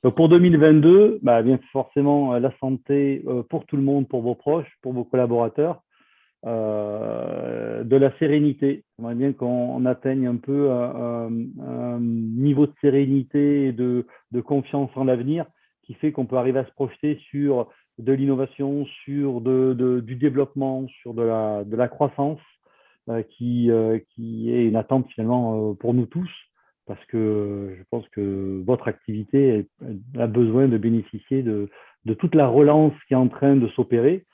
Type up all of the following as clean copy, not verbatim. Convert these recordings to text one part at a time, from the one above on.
Donc pour 2022, bien forcément, la santé pour tout le monde, pour vos proches, pour vos collaborateurs, de la sérénité. J'aimerais bien qu'on atteigne un peu un niveau de sérénité et de confiance en l'avenir qui fait qu'on peut arriver à se projeter sur de l'innovation, sur du développement, sur de la croissance, qui est une attente finalement pour nous tous, parce que je pense que votre activité a besoin de bénéficier de toute la relance qui est en train de s'opérer.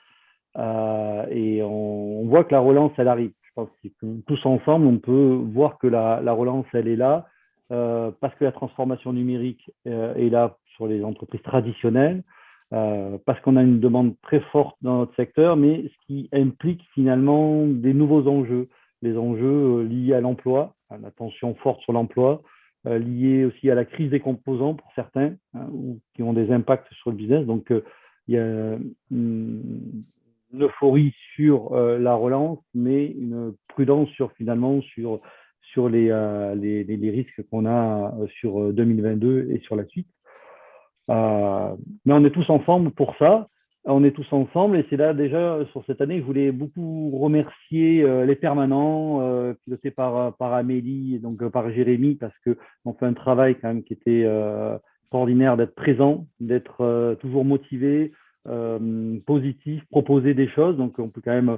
Et on voit que la relance, elle arrive. Je pense que tous ensemble, on peut voir que la relance, elle est là, parce que la transformation numérique est là sur les entreprises traditionnelles, parce qu'on a une demande très forte dans notre secteur, mais ce qui implique finalement des nouveaux enjeux, les enjeux liés à l'emploi, à la tension forte sur l'emploi, liés aussi à la crise des composants pour certains, hein, ou qui ont des impacts sur le business. Donc, il y a une euphorie sur la relance, mais une prudence sur les risques qu'on a sur 2022 et sur la suite. Mais on est tous ensemble pour ça. On est tous ensemble et c'est là déjà sur cette année, je voulais beaucoup remercier les permanents pilotés par Amélie et donc par Jérémy parce qu'on fait un travail quand même qui était extraordinaire d'être présent, d'être toujours motivé, positif, proposer des choses. Donc on peut quand même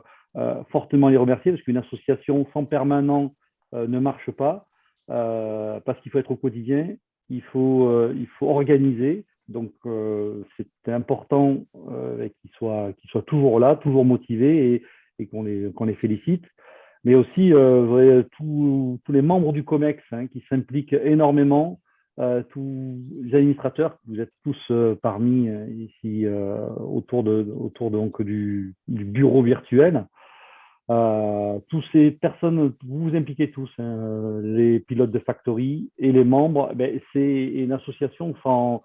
fortement les remercier parce qu'une association sans permanent ne marche pas parce qu'il faut être au quotidien, il faut organiser. Donc, c'est important qu'ils soient toujours là, toujours motivés et qu'on les félicite. Mais aussi, tous les membres du COMEX hein, qui s'impliquent énormément, tous les administrateurs, vous êtes tous parmi ici autour du bureau virtuel. Tous ces personnes, vous vous impliquez tous, hein, les pilotes de factory et les membres, c'est une association sans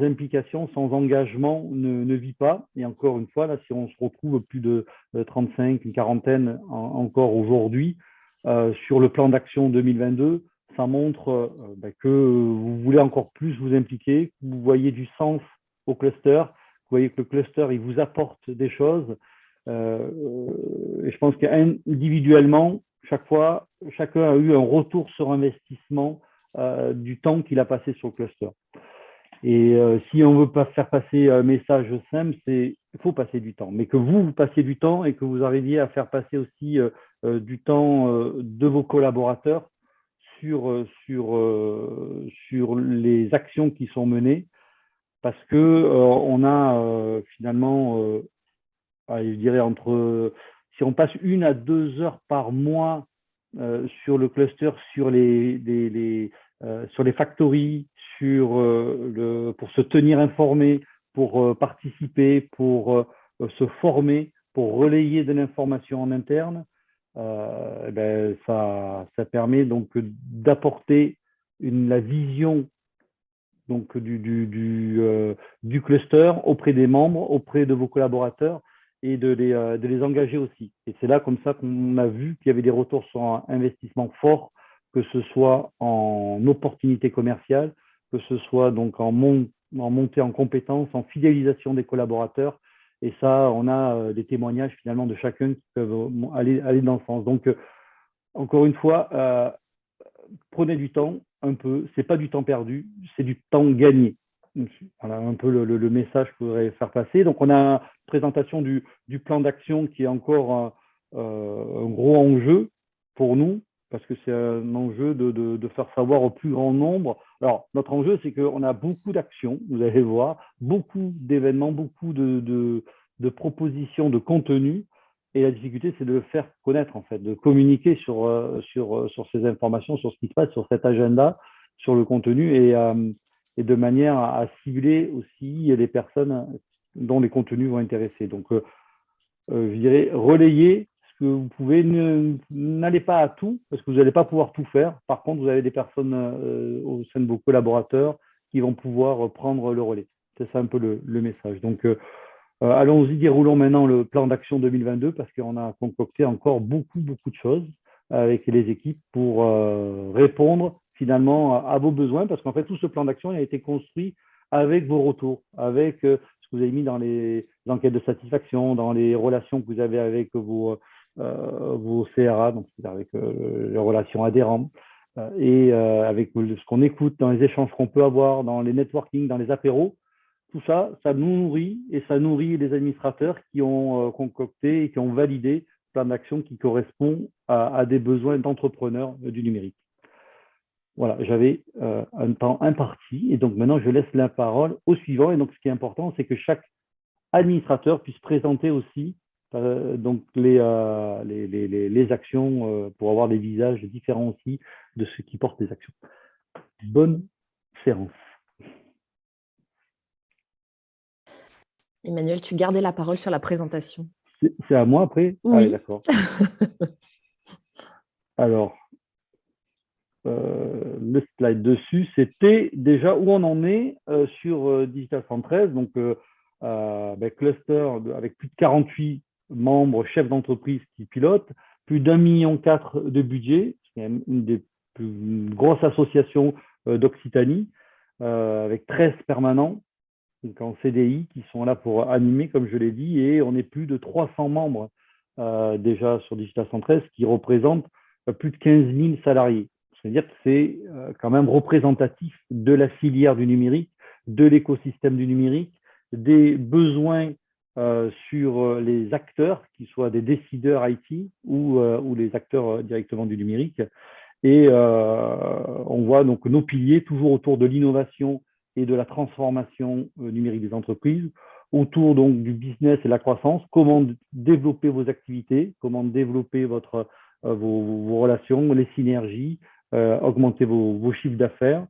implication, sans engagement, ne vit pas. Et encore une fois, là, si on se retrouve plus de 35, une quarantaine encore aujourd'hui, sur le plan d'action 2022, ça montre que vous voulez encore plus vous impliquer, que vous voyez du sens au cluster, vous voyez que le cluster, il vous apporte des choses. Et je pense qu'individuellement, chaque fois, chacun a eu un retour sur investissement du temps qu'il a passé sur le cluster. Et si on veut pas faire passer un message simple, c'est il faut passer du temps. Mais que vous passiez du temps et que vous arriviez à faire passer aussi du temps de vos collaborateurs sur les actions qui sont menées, parce que on a finalement je dirais si on passe 1 à 2 heures par mois sur le cluster, sur les factories, pour se tenir informé, pour participer, pour se former, pour relayer de l'information en interne, ça permet donc d'apporter la vision donc du cluster auprès des membres, auprès de vos collaborateurs et de les engager aussi. Et c'est là comme ça qu'on a vu qu'il y avait des retours sur un investissement fort, que ce soit en opportunités commerciales, que ce soit donc en montée en compétences, en fidélisation des collaborateurs. Et ça, on a des témoignages finalement de chacun qui peuvent aller dans ce sens. Donc, encore une fois, prenez du temps un peu, c'est pas du temps perdu, c'est du temps gagné. Voilà un peu le message que je voudrais faire passer. Donc, on a une présentation du plan d'action qui est encore un gros enjeu pour nous, parce que c'est un enjeu de faire savoir au plus grand nombre. Alors, notre enjeu, c'est qu'on a beaucoup d'actions, vous allez voir, beaucoup d'événements, beaucoup de propositions, de contenus. Et la difficulté, c'est de le faire connaître, en fait, de communiquer sur ces informations, sur ce qui se passe, sur cet agenda, sur le contenu et de manière à cibler aussi les personnes dont les contenus vont intéresser. Donc, je dirais, relayez ce que vous pouvez. N'allez pas à tout, parce que vous n'allez pas pouvoir tout faire. Par contre, vous avez des personnes au sein de vos collaborateurs qui vont pouvoir prendre le relais. C'est ça un peu le message. Donc, allons-y, déroulons maintenant le plan d'action 2022 parce qu'on a concocté encore beaucoup, beaucoup de choses avec les équipes pour répondre finalement à vos besoins parce qu'en fait, tout ce plan d'action a été construit avec vos retours, avec ce que vous avez mis dans les enquêtes de satisfaction, dans les relations que vous avez avec vos CRA, donc avec les relations adhérents, et avec ce qu'on écoute dans les échanges qu'on peut avoir, dans les networking, dans les apéros. Tout ça, ça nous nourrit et ça nourrit les administrateurs qui ont concocté et qui ont validé un plan d'action qui correspond à des besoins d'entrepreneurs du numérique. Voilà, j'avais un temps imparti et donc maintenant je laisse la parole au suivant. Et donc ce qui est important, c'est que chaque administrateur puisse présenter aussi donc les actions pour avoir des visages différents aussi de ceux qui portent les actions. Bonne séance. Emmanuel, tu gardais la parole sur la présentation. C'est à moi après? Oui. Ah oui, d'accord. Alors, le slide dessus, c'était déjà où on en est sur Digital 113, donc cluster avec plus de 48 membres, chefs d'entreprise qui pilotent, plus d'1,4 million de budget, c'est une des plus grosses associations d'Occitanie, avec 13 permanents donc en CDI qui sont là pour animer, comme je l'ai dit, et on est plus de 300 membres déjà sur Digital 113 qui représentent plus de 15 000 salariés. C'est-à-dire que c'est quand même représentatif de la filière du numérique, de l'écosystème du numérique, des besoins sur les acteurs, qu'ils soient des décideurs IT ou les acteurs directement du numérique. Et on voit donc nos piliers toujours autour de l'innovation et de la transformation numérique des entreprises, autour donc du business et de la croissance, comment développer vos activités, comment développer vos relations, les synergies, augmenter vos chiffres d'affaires,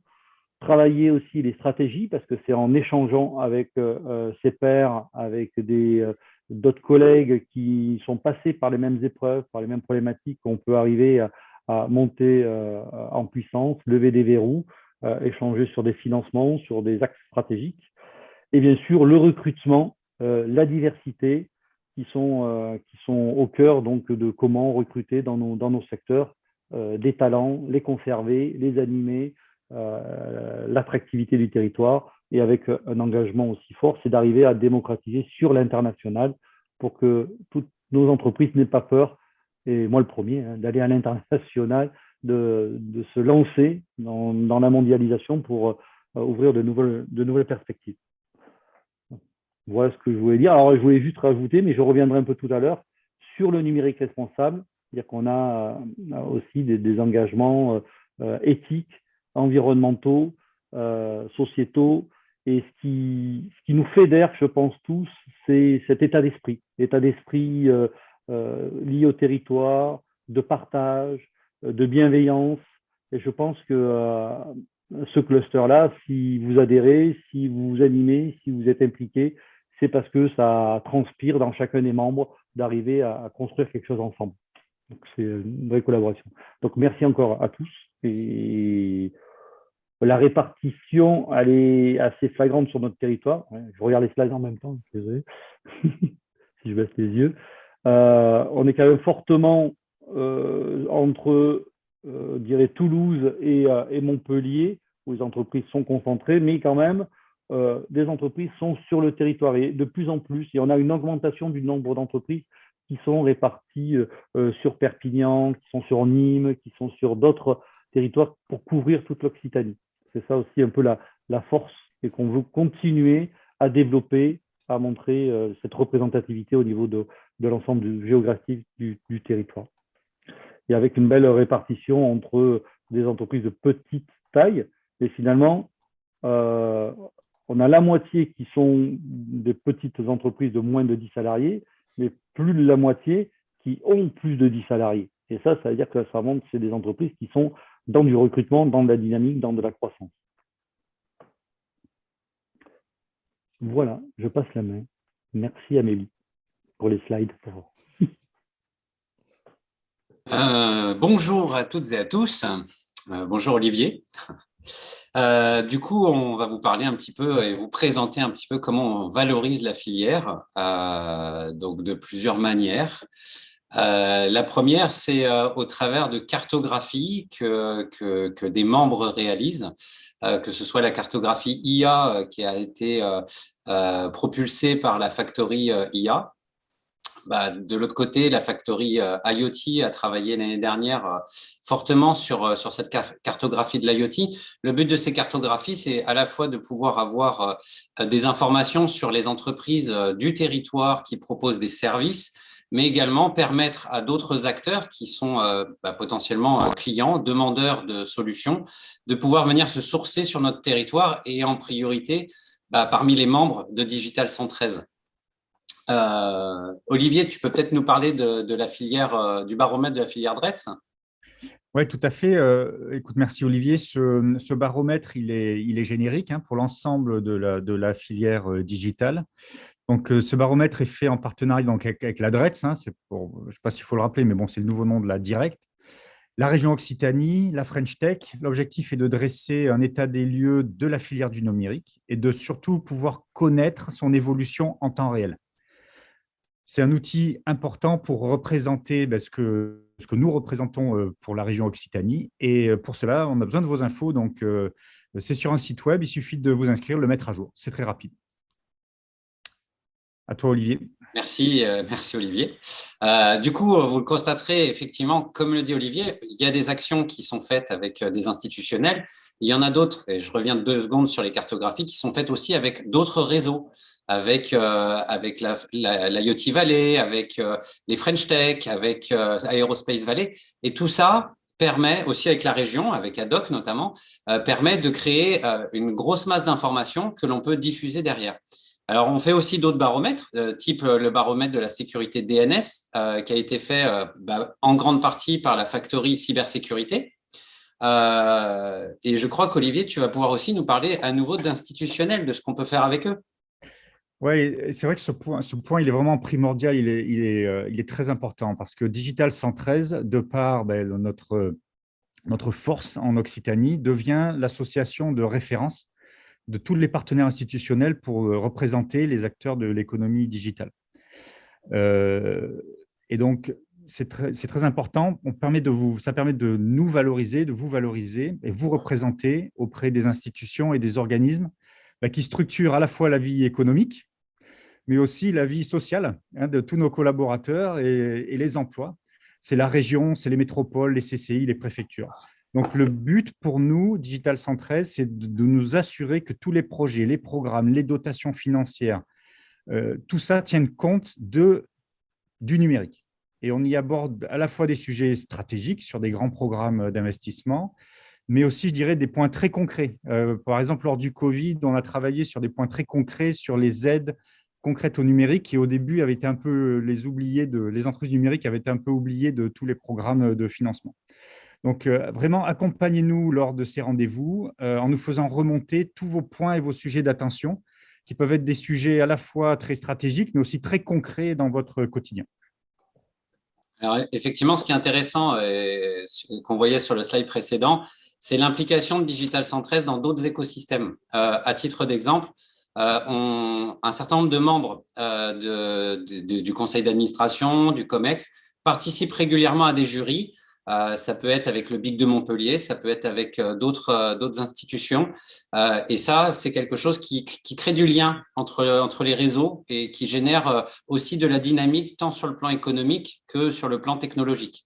travailler aussi les stratégies, parce que c'est en échangeant avec ses pairs, avec d'autres collègues qui sont passés par les mêmes épreuves, par les mêmes problématiques, qu'on peut arriver à monter en puissance, lever des verrous, échanger sur des financements, sur des axes stratégiques. Et bien sûr, le recrutement, la diversité, qui sont au cœur donc, de comment recruter dans nos secteurs des talents, les conserver, les animer, l'attractivité du territoire, et avec un engagement aussi fort, c'est d'arriver à démocratiser sur l'international pour que toutes nos entreprises n'aient pas peur, et moi le premier, d'aller à l'international, de se lancer dans la mondialisation pour ouvrir de nouvelles perspectives. Voilà ce que je voulais dire. Alors, je voulais juste rajouter, mais je reviendrai un peu tout à l'heure, sur le numérique responsable. C'est-à-dire qu'on a aussi des engagements éthiques, environnementaux, sociétaux. Et ce qui nous fédère, je pense tous, c'est cet état d'esprit. L'état d'esprit lié au territoire, de partage, de bienveillance. Et je pense que ce cluster-là, si vous adhérez, si vous animez, si vous êtes impliqué, c'est parce que ça transpire dans chacun des membres d'arriver à construire quelque chose ensemble. Donc, c'est une vraie collaboration. Donc, merci encore à tous. Et la répartition, elle est assez flagrante sur notre territoire. Je regarde les slides en même temps, désolé, si je baisse les yeux. On est quand même fortement entre, je dirais, Toulouse et Montpellier, où les entreprises sont concentrées, mais quand même, des entreprises sont sur le territoire et de plus en plus, et on a une augmentation du nombre d'entreprises qui sont réparties sur Perpignan, qui sont sur Nîmes, qui sont sur d'autres territoires pour couvrir toute l'Occitanie. C'est ça aussi un peu la force et qu'on veut continuer à développer, à montrer cette représentativité au niveau de l'ensemble géographique du territoire. Et avec une belle répartition entre des entreprises de petite taille, et finalement, on a la moitié qui sont des petites entreprises de moins de 10 salariés, mais plus de la moitié qui ont plus de 10 salariés. Et ça veut dire que ça montre que c'est des entreprises qui sont dans du recrutement, dans de la dynamique, dans de la croissance. Voilà, je passe la main. Merci Amélie pour les slides. Bonjour à toutes et à tous. Bonjour Olivier. Du coup, on va vous parler un petit peu et vous présenter un petit peu comment on valorise la filière, donc de plusieurs manières. La première, c'est au travers de cartographies que des membres réalisent, que ce soit la cartographie IA qui a été propulsée par la Factory IA. De l'autre côté, la Factory IoT a travaillé l'année dernière fortement sur cette cartographie de l'IoT. Le but de ces cartographies, c'est à la fois de pouvoir avoir des informations sur les entreprises du territoire qui proposent des services, mais également permettre à d'autres acteurs qui sont potentiellement clients, demandeurs de solutions, de pouvoir venir se sourcer sur notre territoire et en priorité parmi les membres de Digital 113. Olivier, tu peux peut-être nous parler de la filière, du baromètre de la filière DRETS? Oui, tout à fait. Écoute, merci Olivier. Ce baromètre, il est générique pour l'ensemble de la filière digitale. Donc, ce baromètre est fait en partenariat avec la DRETS. Je ne sais pas s'il faut le rappeler, mais bon, c'est le nouveau nom de la Direct. La région Occitanie, la French Tech. L'objectif est de dresser un état des lieux de la filière du numérique et de surtout pouvoir connaître son évolution en temps réel. C'est un outil important pour représenter ce que nous représentons pour la région Occitanie. Et pour cela, on a besoin de vos infos. Donc, c'est sur un site web. Il suffit de vous inscrire, le mettre à jour. C'est très rapide. À toi, Olivier. Merci Olivier. Du coup, vous le constaterez, effectivement, comme le dit Olivier, il y a des actions qui sont faites avec des institutionnels. Il y en a d'autres, et je reviens 2 secondes sur les cartographies, qui sont faites aussi avec d'autres réseaux, avec la IoT Valley, avec les French Tech, avec Aerospace Valley. Et tout ça permet aussi, avec la région, avec ADOC notamment, permet de créer une grosse masse d'informations que l'on peut diffuser derrière. Alors, on fait aussi d'autres baromètres, type le baromètre de la sécurité DNS, qui a été fait en grande partie par la Factory Cybersécurité. Et je crois qu'Olivier, tu vas pouvoir aussi nous parler à nouveau d'institutionnels, de ce qu'on peut faire avec eux. Oui, c'est vrai que ce point, il est vraiment primordial, il est très important parce que Digital 113, de par notre force en Occitanie, devient l'association de référence de tous les partenaires institutionnels pour représenter les acteurs de l'économie digitale. Et donc, c'est très important. Ça permet de nous valoriser, de vous valoriser et vous représenter auprès des institutions et des organismes qui structurent à la fois la vie économique, mais aussi la vie sociale de tous nos collaborateurs et les emplois. C'est la région, c'est les métropoles, les CCI, les préfectures. Donc, le but pour nous, Digital 113, c'est de nous assurer que tous les projets, les programmes, les dotations financières, tout ça tienne compte du numérique. Et on y aborde à la fois des sujets stratégiques sur des grands programmes d'investissement, mais aussi, je dirais, des points très concrets. Par exemple, lors du Covid, on a travaillé sur des points très concrets sur les aides concrètes au numérique qui, au début, avaient été un peu les entreprises numériques avaient été un peu oubliées de tous les programmes de financement. Donc, vraiment, accompagnez-nous lors de ces rendez-vous en nous faisant remonter tous vos points et vos sujets d'attention qui peuvent être des sujets à la fois très stratégiques, mais aussi très concrets dans votre quotidien. Alors, effectivement, ce qui est intéressant, qu'on voyait sur le slide précédent, c'est l'implication de Digital 113 dans d'autres écosystèmes. À titre d'exemple, un certain nombre de membres du conseil d'administration, du COMEX, participent régulièrement à des jurys. Ça peut être avec le BIC de Montpellier, ça peut être avec d'autres institutions. Et ça, c'est quelque chose qui crée du lien entre les réseaux et qui génère aussi de la dynamique tant sur le plan économique que sur le plan technologique.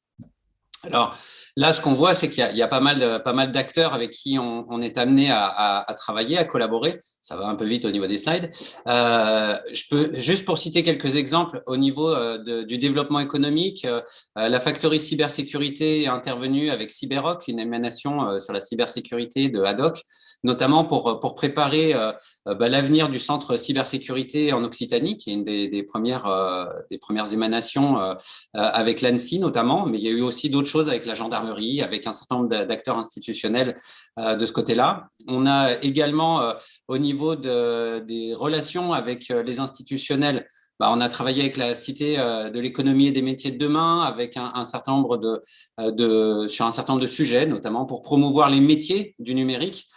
Alors là, ce qu'on voit, c'est qu'il y a pas mal d'acteurs avec qui on est amené à travailler, à collaborer. Ça va un peu vite au niveau des slides. Je peux juste pour citer quelques exemples au niveau du développement économique. La Factory Cybersécurité est intervenue avec Cyberoc, une émanation sur la cybersécurité de ADOC, notamment pour préparer l'avenir du centre cybersécurité en Occitanie, qui est une des premières émanations avec l'ANSSI notamment, mais il y a eu aussi d'autres choses avec la gendarmerie, avec un certain nombre d'acteurs institutionnels de ce côté-là. On a également, au niveau des relations avec les institutionnels, on a travaillé avec la Cité de l'économie et des métiers de demain, avec un certain nombre sur un certain nombre de sujets, notamment pour promouvoir les métiers du numérique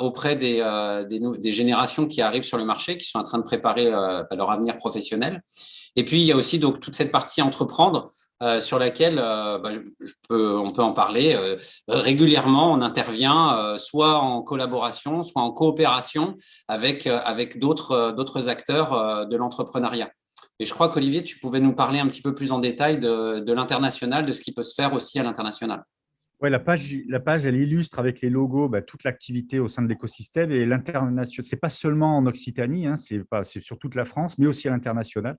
auprès des générations qui arrivent sur le marché, qui sont en train de préparer leur avenir professionnel. Et puis, il y a aussi donc toute cette partie entreprendre, sur laquelle on peut en parler régulièrement. On intervient soit en collaboration, soit en coopération avec d'autres acteurs de l'entrepreneuriat. Et je crois qu'Olivier, tu pouvais nous parler un petit peu plus en détail de l'international, de ce qui peut se faire aussi à l'international. Ouais, la page, elle illustre avec les logos toute l'activité au sein de l'écosystème et l'international. Ce n'est pas seulement en Occitanie, hein, c'est sur toute la France, mais aussi à l'international.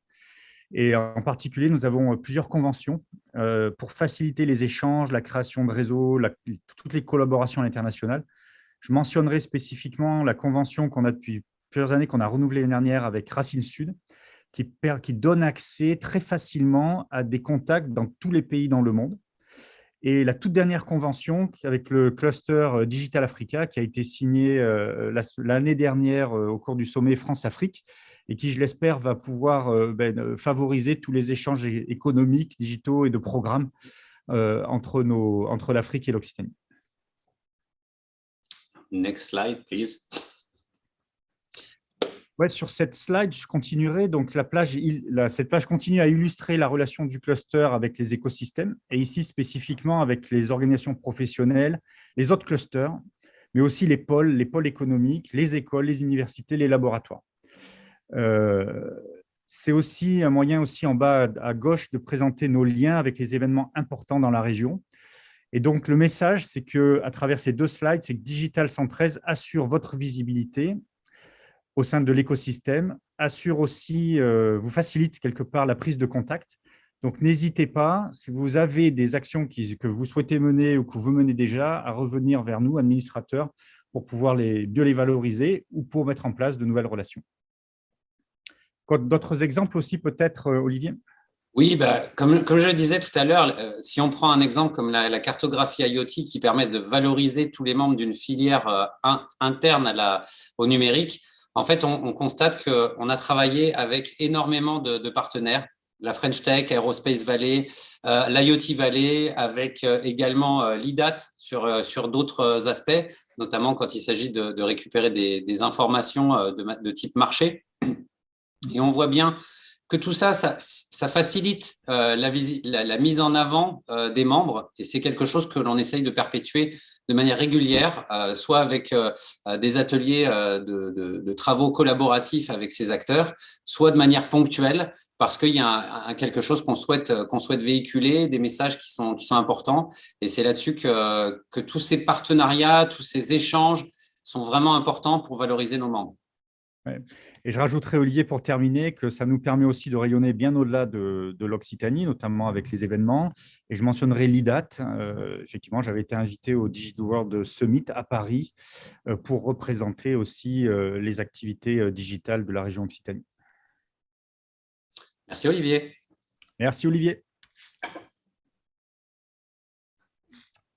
Et en particulier, nous avons plusieurs conventions pour faciliter les échanges, la création de réseaux, toutes les collaborations à l'international. Je mentionnerai spécifiquement la convention qu'on a depuis plusieurs années, qu'on a renouvelée l'année dernière avec Racine Sud, qui donne accès très facilement à des contacts dans tous les pays dans le monde. Et la toute dernière convention avec le cluster Digital Africa qui a été signée l'année dernière au cours du sommet France-Afrique et qui, je l'espère, va pouvoir favoriser tous les échanges économiques, digitaux et de programmes entre l'Afrique et l'Occitanie. Next slide, please. Ouais, sur cette slide, je continuerai. Donc, cette plage continue à illustrer la relation du cluster avec les écosystèmes et ici spécifiquement avec les organisations professionnelles, les autres clusters, mais aussi les pôles économiques, les écoles, les universités, les laboratoires. C'est aussi un moyen aussi en bas à gauche de présenter nos liens avec les événements importants dans la région. Et donc, le message, c'est qu'à travers ces deux slides, c'est que Digital 113 assure votre visibilité au sein de l'écosystème, assure aussi, vous facilite quelque part la prise de contact. Donc, n'hésitez pas, si vous avez des actions que vous souhaitez mener ou que vous menez déjà, à revenir vers nous, administrateurs, pour pouvoir mieux les valoriser ou pour mettre en place de nouvelles relations. D'autres exemples aussi peut-être, Olivier ? Oui, comme je le disais tout à l'heure, si on prend un exemple comme la cartographie IoT qui permet de valoriser tous les membres d'une filière interne au numérique, en fait, on constate qu'on a travaillé avec énormément de partenaires, la French Tech, Aerospace Valley, l'IoT Valley, avec également l'IDAT sur d'autres aspects, notamment quand il s'agit de récupérer des informations de type marché. Et on voit bien que tout ça facilite la mise en avant des membres et c'est quelque chose que l'on essaye de perpétuer de manière régulière, soit avec des ateliers de travaux collaboratifs avec ces acteurs, soit de manière ponctuelle parce qu'il y a quelque chose qu'on souhaite véhiculer, des messages qui sont importants et c'est là-dessus que tous ces partenariats, tous ces échanges sont vraiment importants pour valoriser nos membres. Ouais. Et je rajouterai, Olivier, pour terminer, que ça nous permet aussi de rayonner bien au-delà de l'Occitanie, notamment avec les événements. Et je mentionnerai l'IDAT. Effectivement, j'avais été invité au Digital World Summit à Paris pour représenter aussi les activités digitales de la région Occitanie. Merci, Olivier. Merci, Olivier.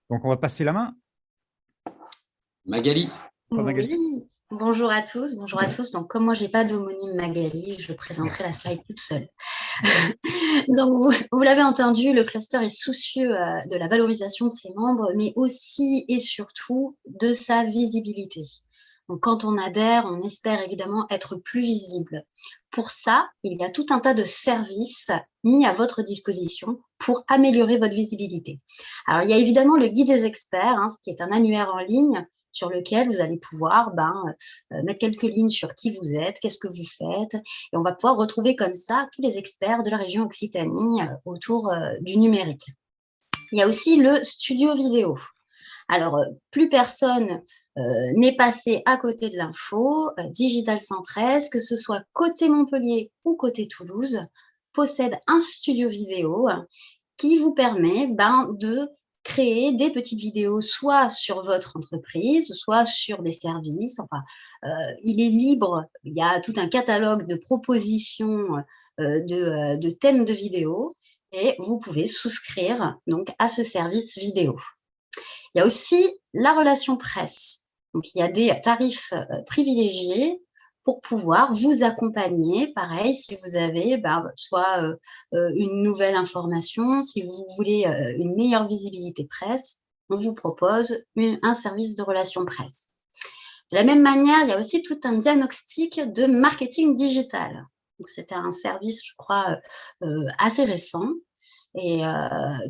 Donc, on va passer la main. Magali. Oui. Bonjour à tous, bonjour à tous. Donc, comme moi, je n'ai pas d'homonyme Magali, je présenterai la slide toute seule. Donc, vous l'avez entendu, le cluster est soucieux de la valorisation de ses membres, mais aussi et surtout de sa visibilité. Donc, quand on adhère, on espère évidemment être plus visible. Pour ça, il y a tout un tas de services mis à votre disposition pour améliorer votre visibilité. Alors, il y a évidemment le guide des experts, qui est un annuaire en ligne, sur lequel vous allez pouvoir mettre quelques lignes sur qui vous êtes, qu'est-ce que vous faites, et on va pouvoir retrouver comme ça tous les experts de la région Occitanie autour du numérique. Il y a aussi le studio vidéo. Alors, plus personne n'est passé à côté de l'info. Digital 113, que ce soit côté Montpellier ou côté Toulouse, possède un studio vidéo qui vous permet de créer des petites vidéos soit sur votre entreprise, soit sur des services. Enfin, il est libre, il y a tout un catalogue de propositions de thèmes de vidéos et vous pouvez souscrire donc à ce service vidéo. Il y a aussi la relation presse. Donc, il y a des tarifs privilégiés pour pouvoir vous accompagner. Pareil, si vous avez soit une nouvelle information, si vous voulez une meilleure visibilité presse, on vous propose un service de relation presse. De la même manière, il y a aussi tout un diagnostic de marketing digital. C'était un service, je crois, assez récent et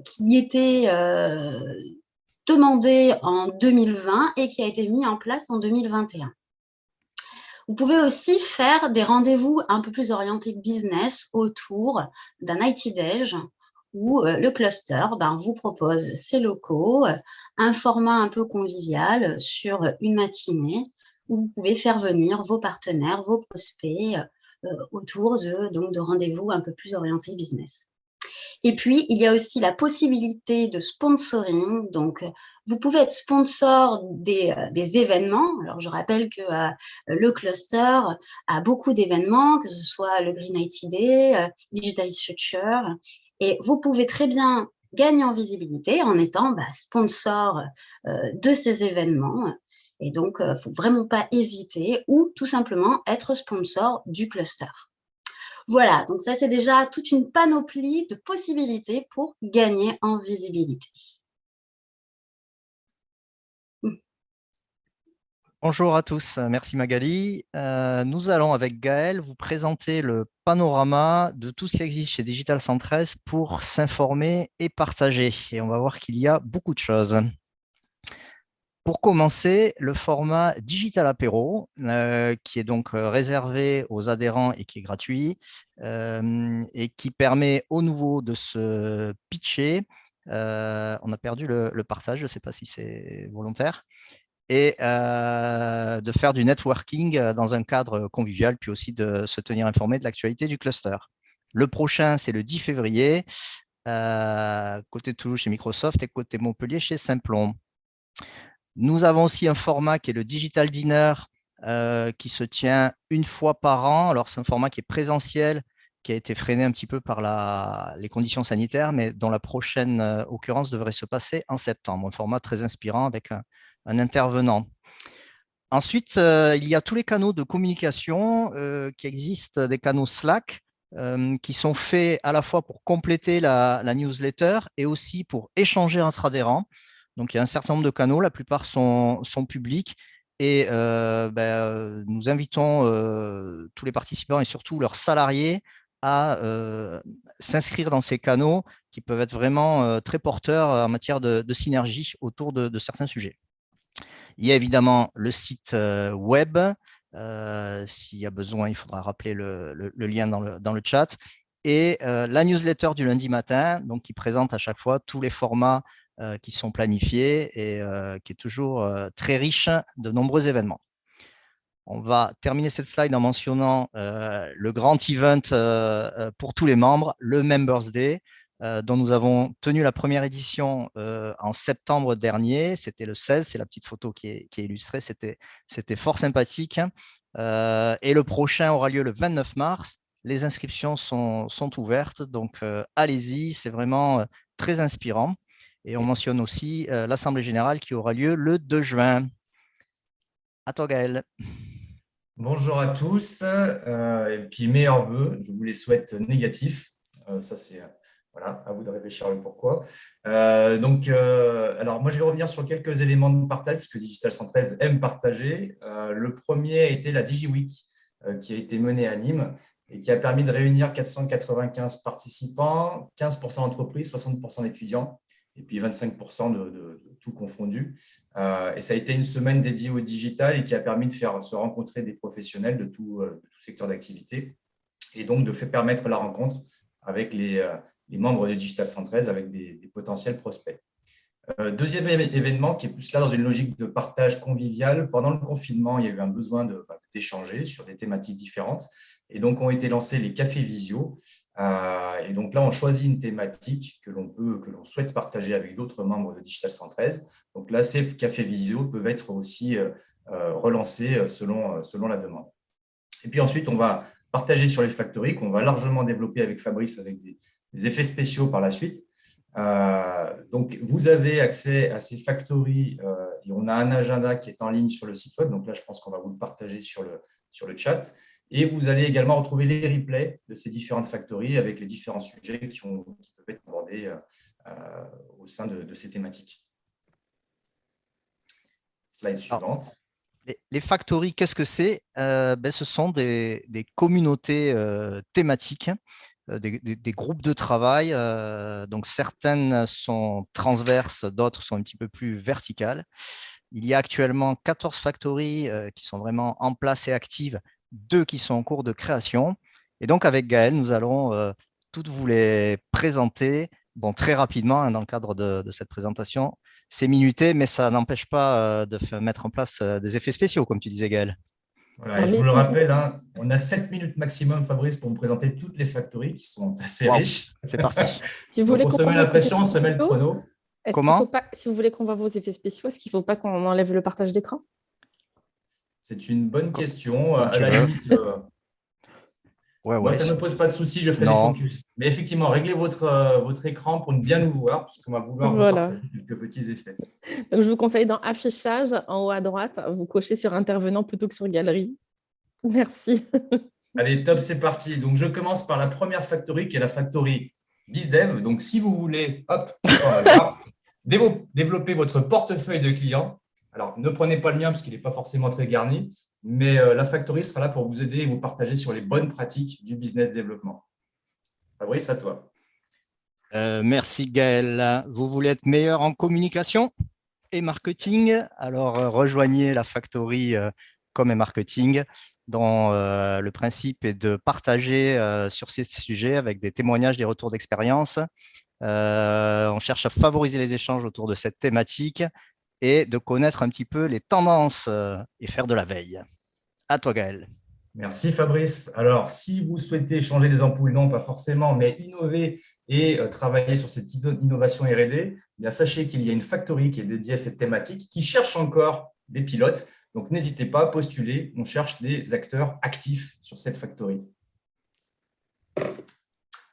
qui était demandé en 2020 et qui a été mis en place en 2021. Vous pouvez aussi faire des rendez-vous un peu plus orientés business autour d'un IT Déj où le cluster vous propose ses locaux, un format un peu convivial sur une matinée où vous pouvez faire venir vos partenaires, vos prospects autour de rendez-vous un peu plus orientés business. Et puis, il y a aussi la possibilité de sponsoring. Donc, vous pouvez être sponsor des événements. Alors, je rappelle que le cluster a beaucoup d'événements, que ce soit le Green IT Day, Digital Future. Et vous pouvez très bien gagner en visibilité en étant sponsor de ces événements. Et donc, il ne faut vraiment pas hésiter ou tout simplement être sponsor du cluster. Voilà, donc ça, c'est déjà toute une panoplie de possibilités pour gagner en visibilité. Bonjour à tous, merci Magali. Nous allons avec Gaël vous présenter le panorama de tout ce qui existe chez Digital 113 pour s'informer et partager. Et on va voir qu'il y a beaucoup de choses. Pour commencer, le format Digital Apéro, qui est donc réservé aux adhérents et qui est gratuit, et qui permet aux nouveaux de se pitcher. On a perdu le partage, je ne sais pas si c'est volontaire. Et de faire du networking dans un cadre convivial, puis aussi de se tenir informé de l'actualité du cluster. Le prochain, c'est le 10 février, côté Toulouse chez Microsoft et côté Montpellier chez Simplon. Nous avons aussi un format qui est le Digital Dinner, qui se tient une fois par an. Alors, c'est un format qui est présentiel, qui a été freiné un petit peu par les conditions sanitaires, mais dont la prochaine occurrence devrait se passer en septembre. Un format très inspirant avec un intervenant. Ensuite, il y a tous les canaux de communication qui existent, des canaux Slack, qui sont faits à la fois pour compléter la newsletter et aussi pour échanger entre adhérents. Donc, il y a un certain nombre de canaux, la plupart sont publics et nous invitons tous les participants et surtout leurs salariés à s'inscrire dans ces canaux qui peuvent être vraiment très porteurs en matière de synergie autour de certains sujets. Il y a évidemment le site web. S'il y a besoin, il faudra rappeler le lien dans le chat. Et la newsletter du lundi matin, donc, qui présente à chaque fois tous les formats qui sont planifiés et qui est toujours très riche de nombreux événements. On va terminer cette slide en mentionnant le grand event pour tous les membres, le Members Day, dont nous avons tenu la première édition en septembre dernier. C'était le 16, c'est la petite photo qui est illustrée, c'était fort sympathique. Et le prochain aura lieu le 29 mars. Les inscriptions sont ouvertes, donc allez-y, c'est vraiment très inspirant. Et on mentionne aussi l'Assemblée générale qui aura lieu le 2 juin. À toi, Gaël. Bonjour à tous, et puis meilleurs vœux, je vous les souhaite négatifs. Ça, c'est voilà, à vous de réfléchir le pourquoi. Alors, moi, je vais revenir sur quelques éléments de partage, puisque Digital 113 aime partager. Le premier a été la DigiWeek, qui a été menée à Nîmes et qui a permis de réunir 495 participants, 15% d'entreprises, 60% d'étudiants, et puis 25% de tout confondu. Et ça a été une semaine dédiée au digital et qui a permis de faire se rencontrer des professionnels de tout secteur d'activité et donc de permettre la rencontre avec les membres de Digital 113, avec des potentiels prospects. Deuxième événement qui est plus là dans une logique de partage convivial. Pendant le confinement, il y a eu un besoin d'échanger sur des thématiques différentes. Et donc, ont été lancés les cafés visio. Et donc là, on choisit une thématique que l'on souhaite partager avec d'autres membres de Digital 113. Donc là, ces cafés visio peuvent être aussi relancés selon la demande. Et puis ensuite, on va partager sur les factories qu'on va largement développer avec Fabrice, avec des effets spéciaux par la suite. Donc, vous avez accès à ces factories et on a un agenda qui est en ligne sur le site web. Donc là, je pense qu'on va vous le partager sur le chat. Et vous allez également retrouver les replays de ces différentes factories avec les différents sujets qui peuvent être abordés au sein de ces thématiques. Slide suivante. Les factories, qu'est-ce que c'est? Ce sont des communautés thématiques des groupes de travail. Donc, certaines sont transverses, d'autres sont un petit peu plus verticales. Il y a actuellement 14 factories qui sont vraiment en place et actives, 2 qui sont en cours de création. Et donc, avec Gaël, nous allons toutes vous les présenter. Bon, très rapidement, hein, dans le cadre de cette présentation, c'est minuté, mais ça n'empêche pas de mettre en place des effets spéciaux, comme tu disais, Gaël. Voilà, et je vous le rappelle, hein, on a 7 minutes maximum, Fabrice, pour me présenter toutes les factories qui sont assez riches. C'est parti. Si vous Donc, voulez on qu'on se met voit la vos pression, on effets se met le spéciaux, chrono. est-ce qu'il Comment faut pas, si vous voulez qu'on voit vos effets spéciaux, est-ce qu'il ne faut pas qu'on enlève le partage d'écran? C'est une bonne question. Comme À tu la veux. limite, moi, Ouais. ça ne me pose pas de souci, je ferai des Non. focus. Mais effectivement, réglez votre écran pour bien nous voir, puisqu'on va vouloir vous Voilà. partager quelques petits effets. Donc, je vous conseille dans Affichage, en haut à droite, vous cochez sur Intervenant plutôt que sur Galerie. Merci. Allez, top, c'est parti. Donc, je commence par la première factory, qui est la factory BizDev. Donc, si vous voulez, hop, ça, on va le voir, développer votre portefeuille de clients. Alors, ne prenez pas le mien parce qu'il n'est pas forcément très garni, mais la factory sera là pour vous aider et vous partager sur les bonnes pratiques du business développement. Fabrice, à toi. Merci, Gaël. Vous voulez être meilleur en communication et marketing? Alors, rejoignez la factory com et marketing, dont le principe est de partager sur ces sujets avec des témoignages, des retours d'expérience. On cherche à favoriser les échanges autour de cette thématique et de connaître un petit peu les tendances et faire de la veille. À toi, Gaël. Merci Fabrice. Alors, si vous souhaitez changer des ampoules, non, pas forcément, mais innover et travailler sur cette innovation R&D, bien, sachez qu'il y a une factory qui est dédiée à cette thématique, qui cherche encore des pilotes. Donc, n'hésitez pas à postuler. On cherche des acteurs actifs sur cette factory.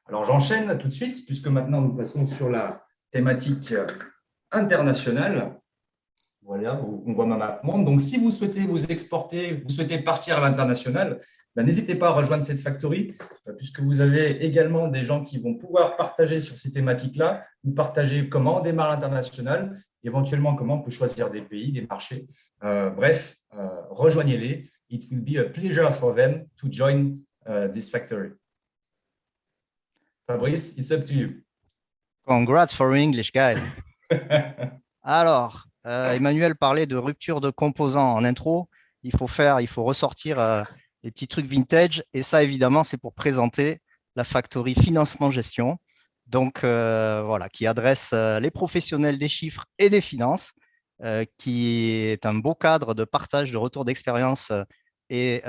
Alors, j'enchaîne tout de suite, puisque maintenant, nous passons sur la thématique internationale. Voilà, on voit ma map monde. Donc, si vous souhaitez vous exporter, vous souhaitez partir à l'international, n'hésitez pas à rejoindre cette factory, puisque vous avez également des gens qui vont pouvoir partager sur ces thématiques-là, ou partager comment on démarre à l'international, éventuellement comment on peut choisir des pays, des marchés. Bref, rejoignez-les. It will be a pleasure for them to join this factory. Fabrice, it's up to you. Congrats for English, Gaël. Alors, Emmanuel parlait de rupture de composants en intro. Il faut ressortir les petits trucs vintage. Et ça, évidemment, c'est pour présenter la factory financement-gestion. Donc, voilà, qui adresse les professionnels des chiffres et des finances, qui est un beau cadre de partage, de retour d'expérience et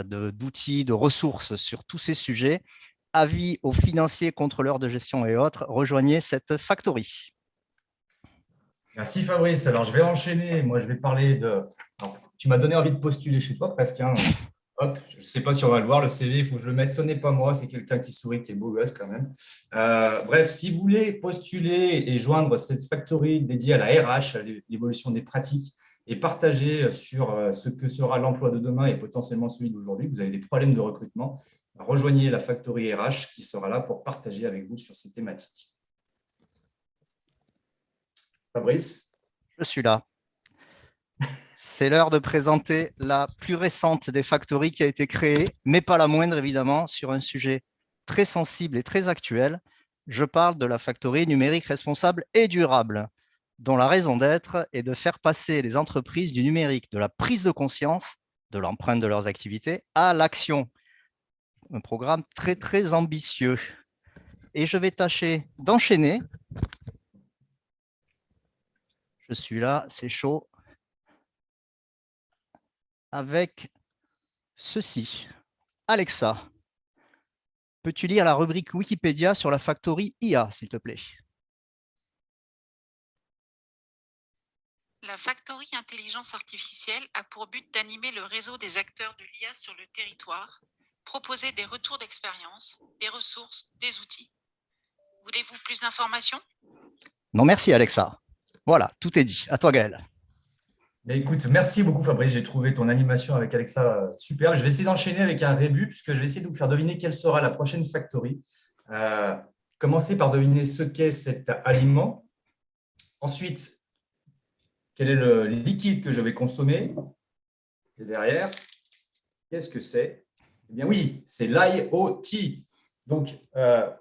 d'outils, de ressources sur tous ces sujets. Avis aux financiers, contrôleurs de gestion et autres, rejoignez cette factory. Merci Fabrice. Alors, je vais enchaîner. Moi, je vais parler de… Alors, tu m'as donné envie de postuler chez toi presque. Hein. Hop, je ne sais pas si on va le voir, le CV, il faut que je le mette. Ce n'est pas moi, c'est quelqu'un qui sourit, qui est beau gosse quand même. Bref, si vous voulez postuler et joindre cette factory dédiée à la RH, à l'évolution des pratiques, et partager sur ce que sera l'emploi de demain et potentiellement celui d'aujourd'hui, vous avez des problèmes de recrutement, rejoignez la factory RH qui sera là pour partager avec vous sur ces thématiques. Fabrice? Je suis là. C'est l'heure de présenter la plus récente des factories qui a été créée, mais pas la moindre évidemment, sur un sujet très sensible et très actuel. Je parle de la factory numérique responsable et durable, dont la raison d'être est de faire passer les entreprises du numérique, de la prise de conscience de l'empreinte de leurs activités à l'action. Un programme très, très ambitieux. Et je vais tâcher d'enchaîner. Je suis là, c'est chaud. Avec ceci. Alexa, peux-tu lire la rubrique Wikipédia sur la factory IA, s'il te plaît? La factory intelligence artificielle a pour but d'animer le réseau des acteurs de l'IA sur le territoire, proposer des retours d'expérience, des ressources, des outils. Voulez-vous plus d'informations? Non, merci Alexa. Voilà, tout est dit. À toi Gaël. Mais écoute, merci beaucoup Fabrice, j'ai trouvé ton animation avec Alexa superbe. Je vais essayer d'enchaîner avec un rébut puisque je vais essayer de vous faire deviner quelle sera la prochaine factory. Commencez par deviner ce qu'est cet aliment. Ensuite, quel est le liquide que je vais consommer. Et derrière, qu'est-ce que c'est? Eh bien oui, c'est l'IoT. Donc,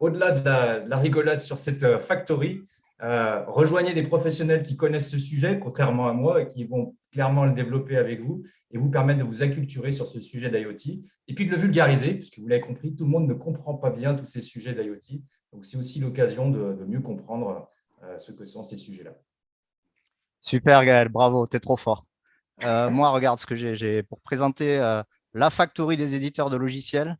au-delà de la rigolade sur cette factory, rejoignez des professionnels qui connaissent ce sujet, contrairement à moi, et qui vont clairement le développer avec vous et vous permettre de vous acculturer sur ce sujet d'IoT et puis de le vulgariser, puisque vous l'avez compris, tout le monde ne comprend pas bien tous ces sujets d'IoT. Donc, c'est aussi l'occasion de mieux comprendre ce que sont ces sujets-là. Super, Gaël, bravo, tu es trop fort. Moi, regarde ce que j'ai pour présenter la factory des éditeurs de logiciels.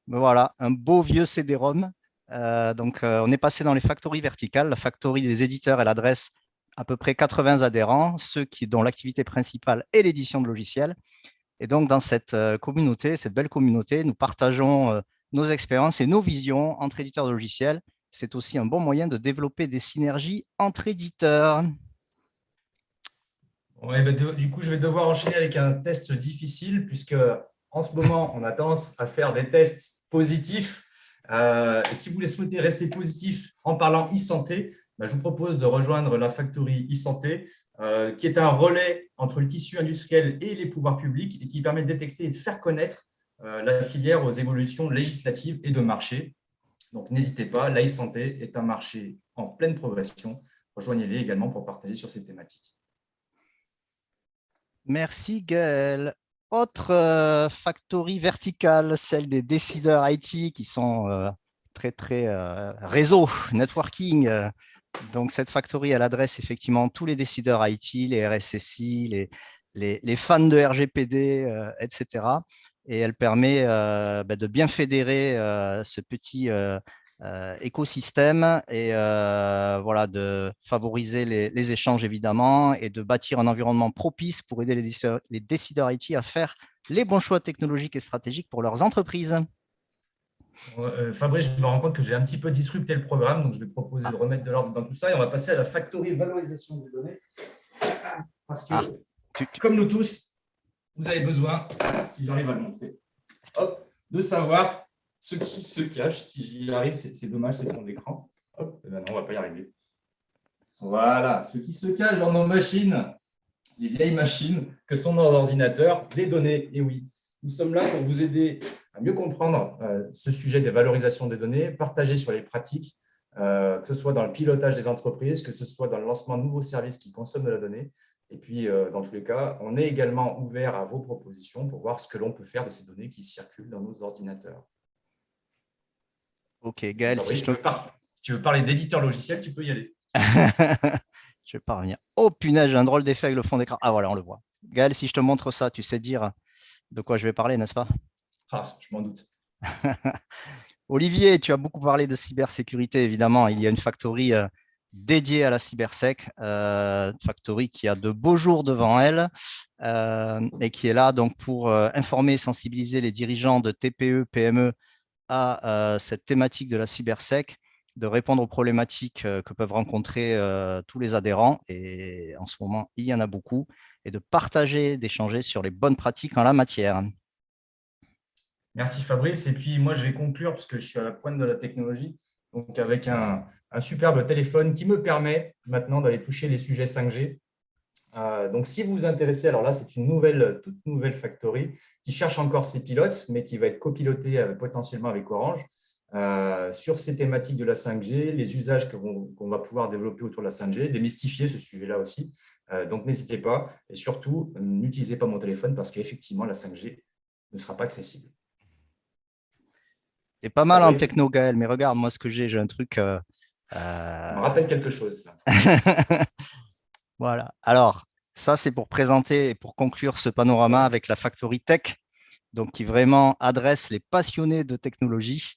Mais voilà, un beau vieux CD-ROM. On est passé dans les factories verticales. La factory des éditeurs, elle adresse à peu près 80 adhérents, dont l'activité principale est l'édition de logiciels. Et donc, dans cette communauté, cette belle communauté, nous partageons nos expériences et nos visions entre éditeurs de logiciels. C'est aussi un bon moyen de développer des synergies entre éditeurs. Ouais, du coup, je vais devoir enchaîner avec un test difficile, puisque en ce moment, on a tendance à faire des tests positifs. Et si vous les souhaitez rester positifs en parlant e-santé, je vous propose de rejoindre la factory e-santé, qui est un relais entre le tissu industriel et les pouvoirs publics et qui permet de détecter et de faire connaître la filière aux évolutions législatives et de marché. Donc, n'hésitez pas, la e-santé est un marché en pleine progression. Rejoignez-les également pour partager sur ces thématiques. Merci, Gaël. Autre factory verticale, celle des décideurs IT qui sont très réseau, networking. Donc, cette factory, elle adresse effectivement tous les décideurs IT, les RSSI, les fans de RGPD, etc. Et elle permet de bien fédérer ce petit écosystème et voilà, de favoriser les échanges évidemment et de bâtir un environnement propice pour aider les décideurs IT à faire les bons choix technologiques et stratégiques pour leurs entreprises. Fabrice, je me rends compte que j'ai un petit peu disrupté le programme, donc je vais proposer de remettre de l'ordre dans tout ça et on va passer à la factory valorisation des données. Parce que, comme nous tous, vous avez besoin, si j'arrive à le montrer, de savoir ce qui se cache. Si j'y arrive, c'est dommage, c'est fond d'écran. Non, on ne va pas y arriver. Voilà, ce qui se cache dans nos machines, les vieilles machines que sont nos ordinateurs, des données. Et oui, nous sommes là pour vous aider à mieux comprendre ce sujet des valorisations des données, partager sur les pratiques, que ce soit dans le pilotage des entreprises, que ce soit dans le lancement de nouveaux services qui consomment de la donnée. Et puis, dans tous les cas, on est également ouvert à vos propositions pour voir ce que l'on peut faire de ces données qui circulent dans nos ordinateurs. Ok, Gaël, si tu veux parler d'éditeur logiciel, tu peux y aller. Je vais pas revenir. Oh punaise, j'ai un drôle d'effet avec le fond d'écran. Ah voilà, on le voit. Gaël, si je te montre ça, tu sais dire de quoi je vais parler, n'est-ce pas? Je m'en doute. Olivier, tu as beaucoup parlé de cybersécurité, évidemment. Il y a une factory dédiée à la cybersec, une factory qui a de beaux jours devant elle et qui est là donc pour informer et sensibiliser les dirigeants de TPE, PME à cette thématique de la cybersec, de répondre aux problématiques que peuvent rencontrer tous les adhérents. Et en ce moment, il y en a beaucoup. Et de partager, d'échanger sur les bonnes pratiques en la matière. Merci Fabrice. Et puis moi, je vais conclure parce que je suis à la pointe de la technologie, donc avec un superbe téléphone qui me permet maintenant d'aller toucher les sujets 5G. Donc, si vous vous intéressez, alors là, c'est une toute nouvelle factory qui cherche encore ses pilotes, mais qui va être copilotée potentiellement avec Orange sur ces thématiques de la 5G, les usages qu'on va pouvoir développer autour de la 5G, démystifier ce sujet-là aussi. Donc, n'hésitez pas et surtout, n'utilisez pas mon téléphone parce qu'effectivement, la 5G ne sera pas accessible. C'est pas mal en techno, Gaël, mais regarde, moi, ce que j'ai un truc… Ça me rappelle quelque chose. Ça. Voilà. Alors, ça, c'est pour présenter et pour conclure ce panorama avec la Factory Tech, donc qui vraiment adresse les passionnés de technologie,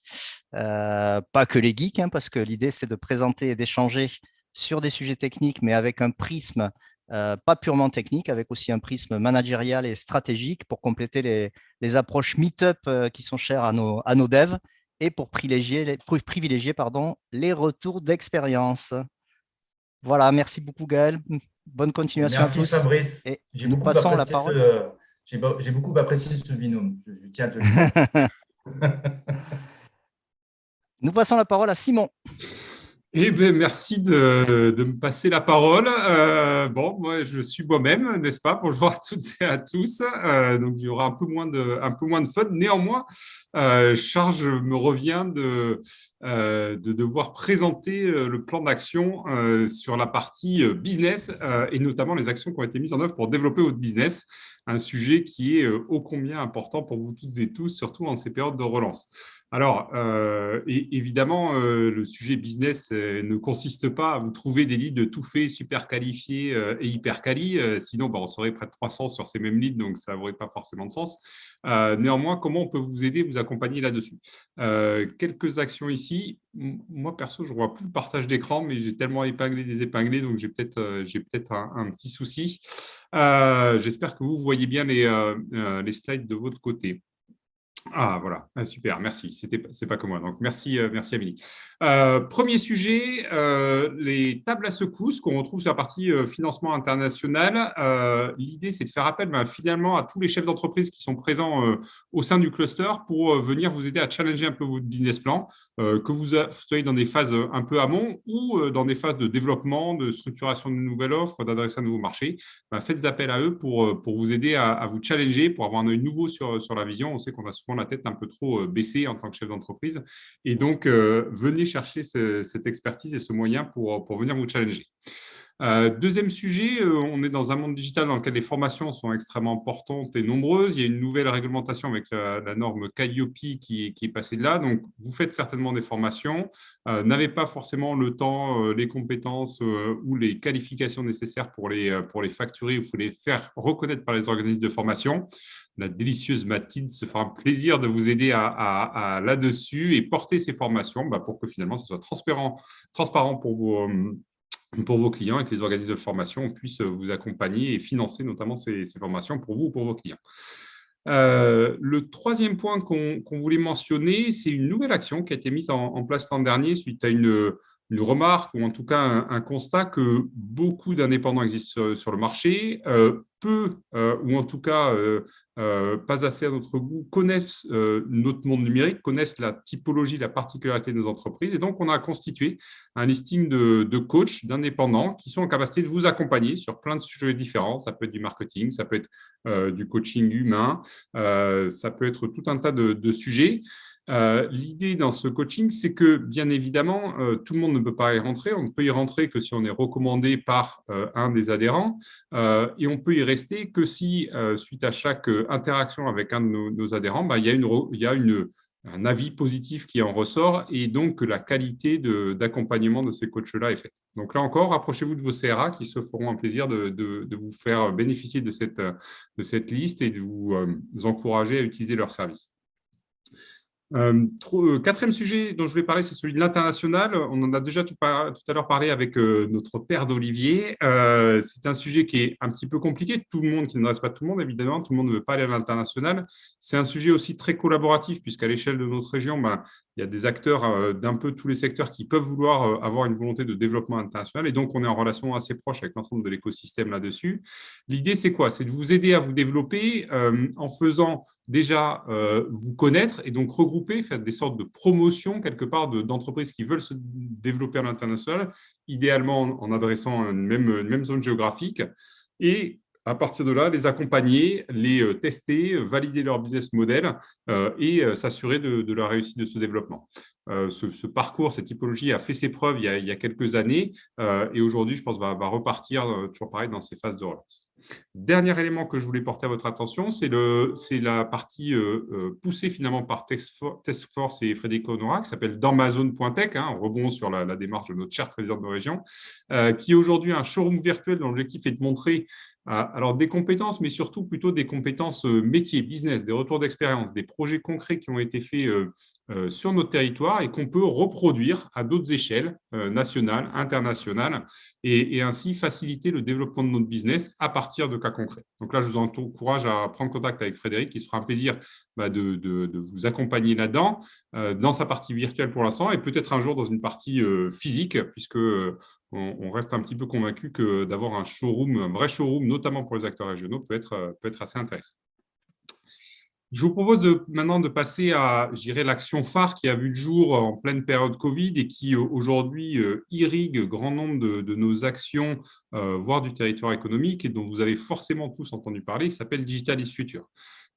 pas que les geeks, parce que l'idée, c'est de présenter et d'échanger sur des sujets techniques, mais avec un prisme pas purement technique, avec aussi un prisme managérial et stratégique pour compléter les approches meet-up qui sont chères à nos devs et pour privilégier les retours d'expérience. Voilà, merci beaucoup Gaël. Bonne continuation à tous. Merci Fabrice. Et j'ai nous beaucoup passons la parole. J'ai beaucoup apprécié ce binôme. Je tiens à te le dire. Nous passons la parole à Simon. Eh bien, merci de me passer la parole. Bon, moi, je suis moi-même, n'est-ce pas? Bonjour à toutes et à tous. Donc, il y aura un peu moins de fun. Néanmoins, charge me revient de devoir présenter le plan d'action sur la partie business et notamment les actions qui ont été mises en œuvre pour développer votre business, un sujet qui est ô combien important pour vous toutes et tous, surtout en ces périodes de relance. Alors, évidemment, le sujet business ne consiste pas à vous trouver des leads tout faits, super qualifiés et hyper quali. Sinon, on serait près de 300 sur ces mêmes leads, donc ça n'aurait pas forcément de sens. Néanmoins, comment on peut vous aider, vous accompagner là-dessus? Quelques actions ici. Moi, perso, je ne vois plus le partage d'écran, mais j'ai tellement épinglé des épinglés, donc j'ai peut-être un petit souci. J'espère que vous voyez bien les slides de votre côté. Ah, voilà, super, merci. C'est pas que moi. Donc, merci Amélie. Premier sujet, les tables à secousses qu'on retrouve sur la partie financement international. L'idée, c'est de faire appel finalement à tous les chefs d'entreprise qui sont présents au sein du cluster pour venir vous aider à challenger un peu votre business plan, que vous soyez dans des phases un peu amont ou dans des phases de développement, de structuration de nouvelles offres, d'adresser un nouveau marché. Faites appel à eux pour vous aider à vous challenger, pour avoir un œil nouveau sur la vision. On sait qu'on a souvent la tête un peu trop baissée en tant que chef d'entreprise. Et donc, venez chercher cette expertise et ce moyen pour venir vous challenger. Deuxième sujet, on est dans un monde digital dans lequel les formations sont extrêmement importantes et nombreuses. Il y a une nouvelle réglementation avec la norme Calliope qui est passée de là. Donc, vous faites certainement des formations, n'avez pas forcément le temps, les compétences ou les qualifications nécessaires pour les facturer ou pour les faire reconnaître par les organismes de formation. La délicieuse Mathilde se fera un plaisir de vous aider à là-dessus et porter ces formations pour que finalement ce soit transparent pour vos clients et que les organismes de formation puissent vous accompagner et financer notamment ces formations pour vous ou pour vos clients. Le troisième point qu'on voulait mentionner, c'est une nouvelle action qui a été mise en place l'an dernier suite à une remarque ou en tout cas un constat que beaucoup d'indépendants existent sur le marché, peu ou en tout cas pas assez à notre goût, connaissent notre monde numérique, connaissent la typologie, la particularité de nos entreprises. Et donc, on a constitué un listing de coachs, d'indépendants qui sont en capacité de vous accompagner sur plein de sujets différents. Ça peut être du marketing, ça peut être du coaching humain, ça peut être tout un tas de sujets. L'idée dans ce coaching, c'est que, bien évidemment, tout le monde ne peut pas y rentrer. On ne peut y rentrer que si on est recommandé par un des adhérents et on peut y rester que si, suite à chaque interaction avec un de nos adhérents, il y a un avis positif qui en ressort et donc que la qualité d'accompagnement de ces coachs-là est faite. Donc là encore, rapprochez-vous de vos CRA qui se feront un plaisir de vous faire bénéficier de cette liste et de vous encourager à utiliser leurs services. Quatrième sujet dont je voulais parler, c'est celui de l'international. On en a déjà tout à l'heure parlé avec notre père d'Olivier. C'est un sujet qui est un petit peu compliqué. Tout le monde, qui ne reste pas tout le monde, évidemment, tout le monde ne veut pas aller à l'international. C'est un sujet aussi très collaboratif, puisqu'à l'échelle de notre région, il y a des acteurs d'un peu tous les secteurs qui peuvent vouloir avoir une volonté de développement international. Et donc, on est en relation assez proche avec l'ensemble de l'écosystème là-dessus. L'idée, c'est quoi? C'est de vous aider à vous développer en faisant déjà vous connaître et donc regrouper, faire des sortes de promotions quelque part d'entreprises qui veulent se développer à l'international, idéalement en adressant une même zone géographique. Et à partir de là, les accompagner, les tester, valider leur business model et s'assurer de la réussite de ce développement. Ce parcours, cette typologie a fait ses preuves il y a quelques années et aujourd'hui, je pense, va repartir toujours pareil dans ces phases de relance. Dernier élément que je voulais porter à votre attention, c'est la partie poussée finalement par Taskforce et Frédéric Honora, qui s'appelle dansmazone.tech, on rebond sur la démarche de notre cher président de région, qui est aujourd'hui un showroom virtuel dont l'objectif est de montrer alors des compétences, mais surtout plutôt des compétences métiers, business, des retours d'expérience, des projets concrets qui ont été faits sur notre territoire et qu'on peut reproduire à d'autres échelles, nationales, internationales, et ainsi faciliter le développement de notre business à partir de cas concrets. Donc là, je vous encourage à prendre contact avec Frédéric, qui se fera un plaisir de vous accompagner là-dedans, dans sa partie virtuelle pour l'instant, et peut-être un jour dans une partie physique, puisque on reste un petit peu convaincu que d'avoir un vrai showroom, notamment pour les acteurs régionaux, peut être assez intéressant. Je vous propose maintenant de passer à, je dirais, l'action phare qui a vu le jour en pleine période Covid et qui aujourd'hui irrigue grand nombre de nos actions, voire du territoire économique, et dont vous avez forcément tous entendu parler, qui s'appelle Digital is Future.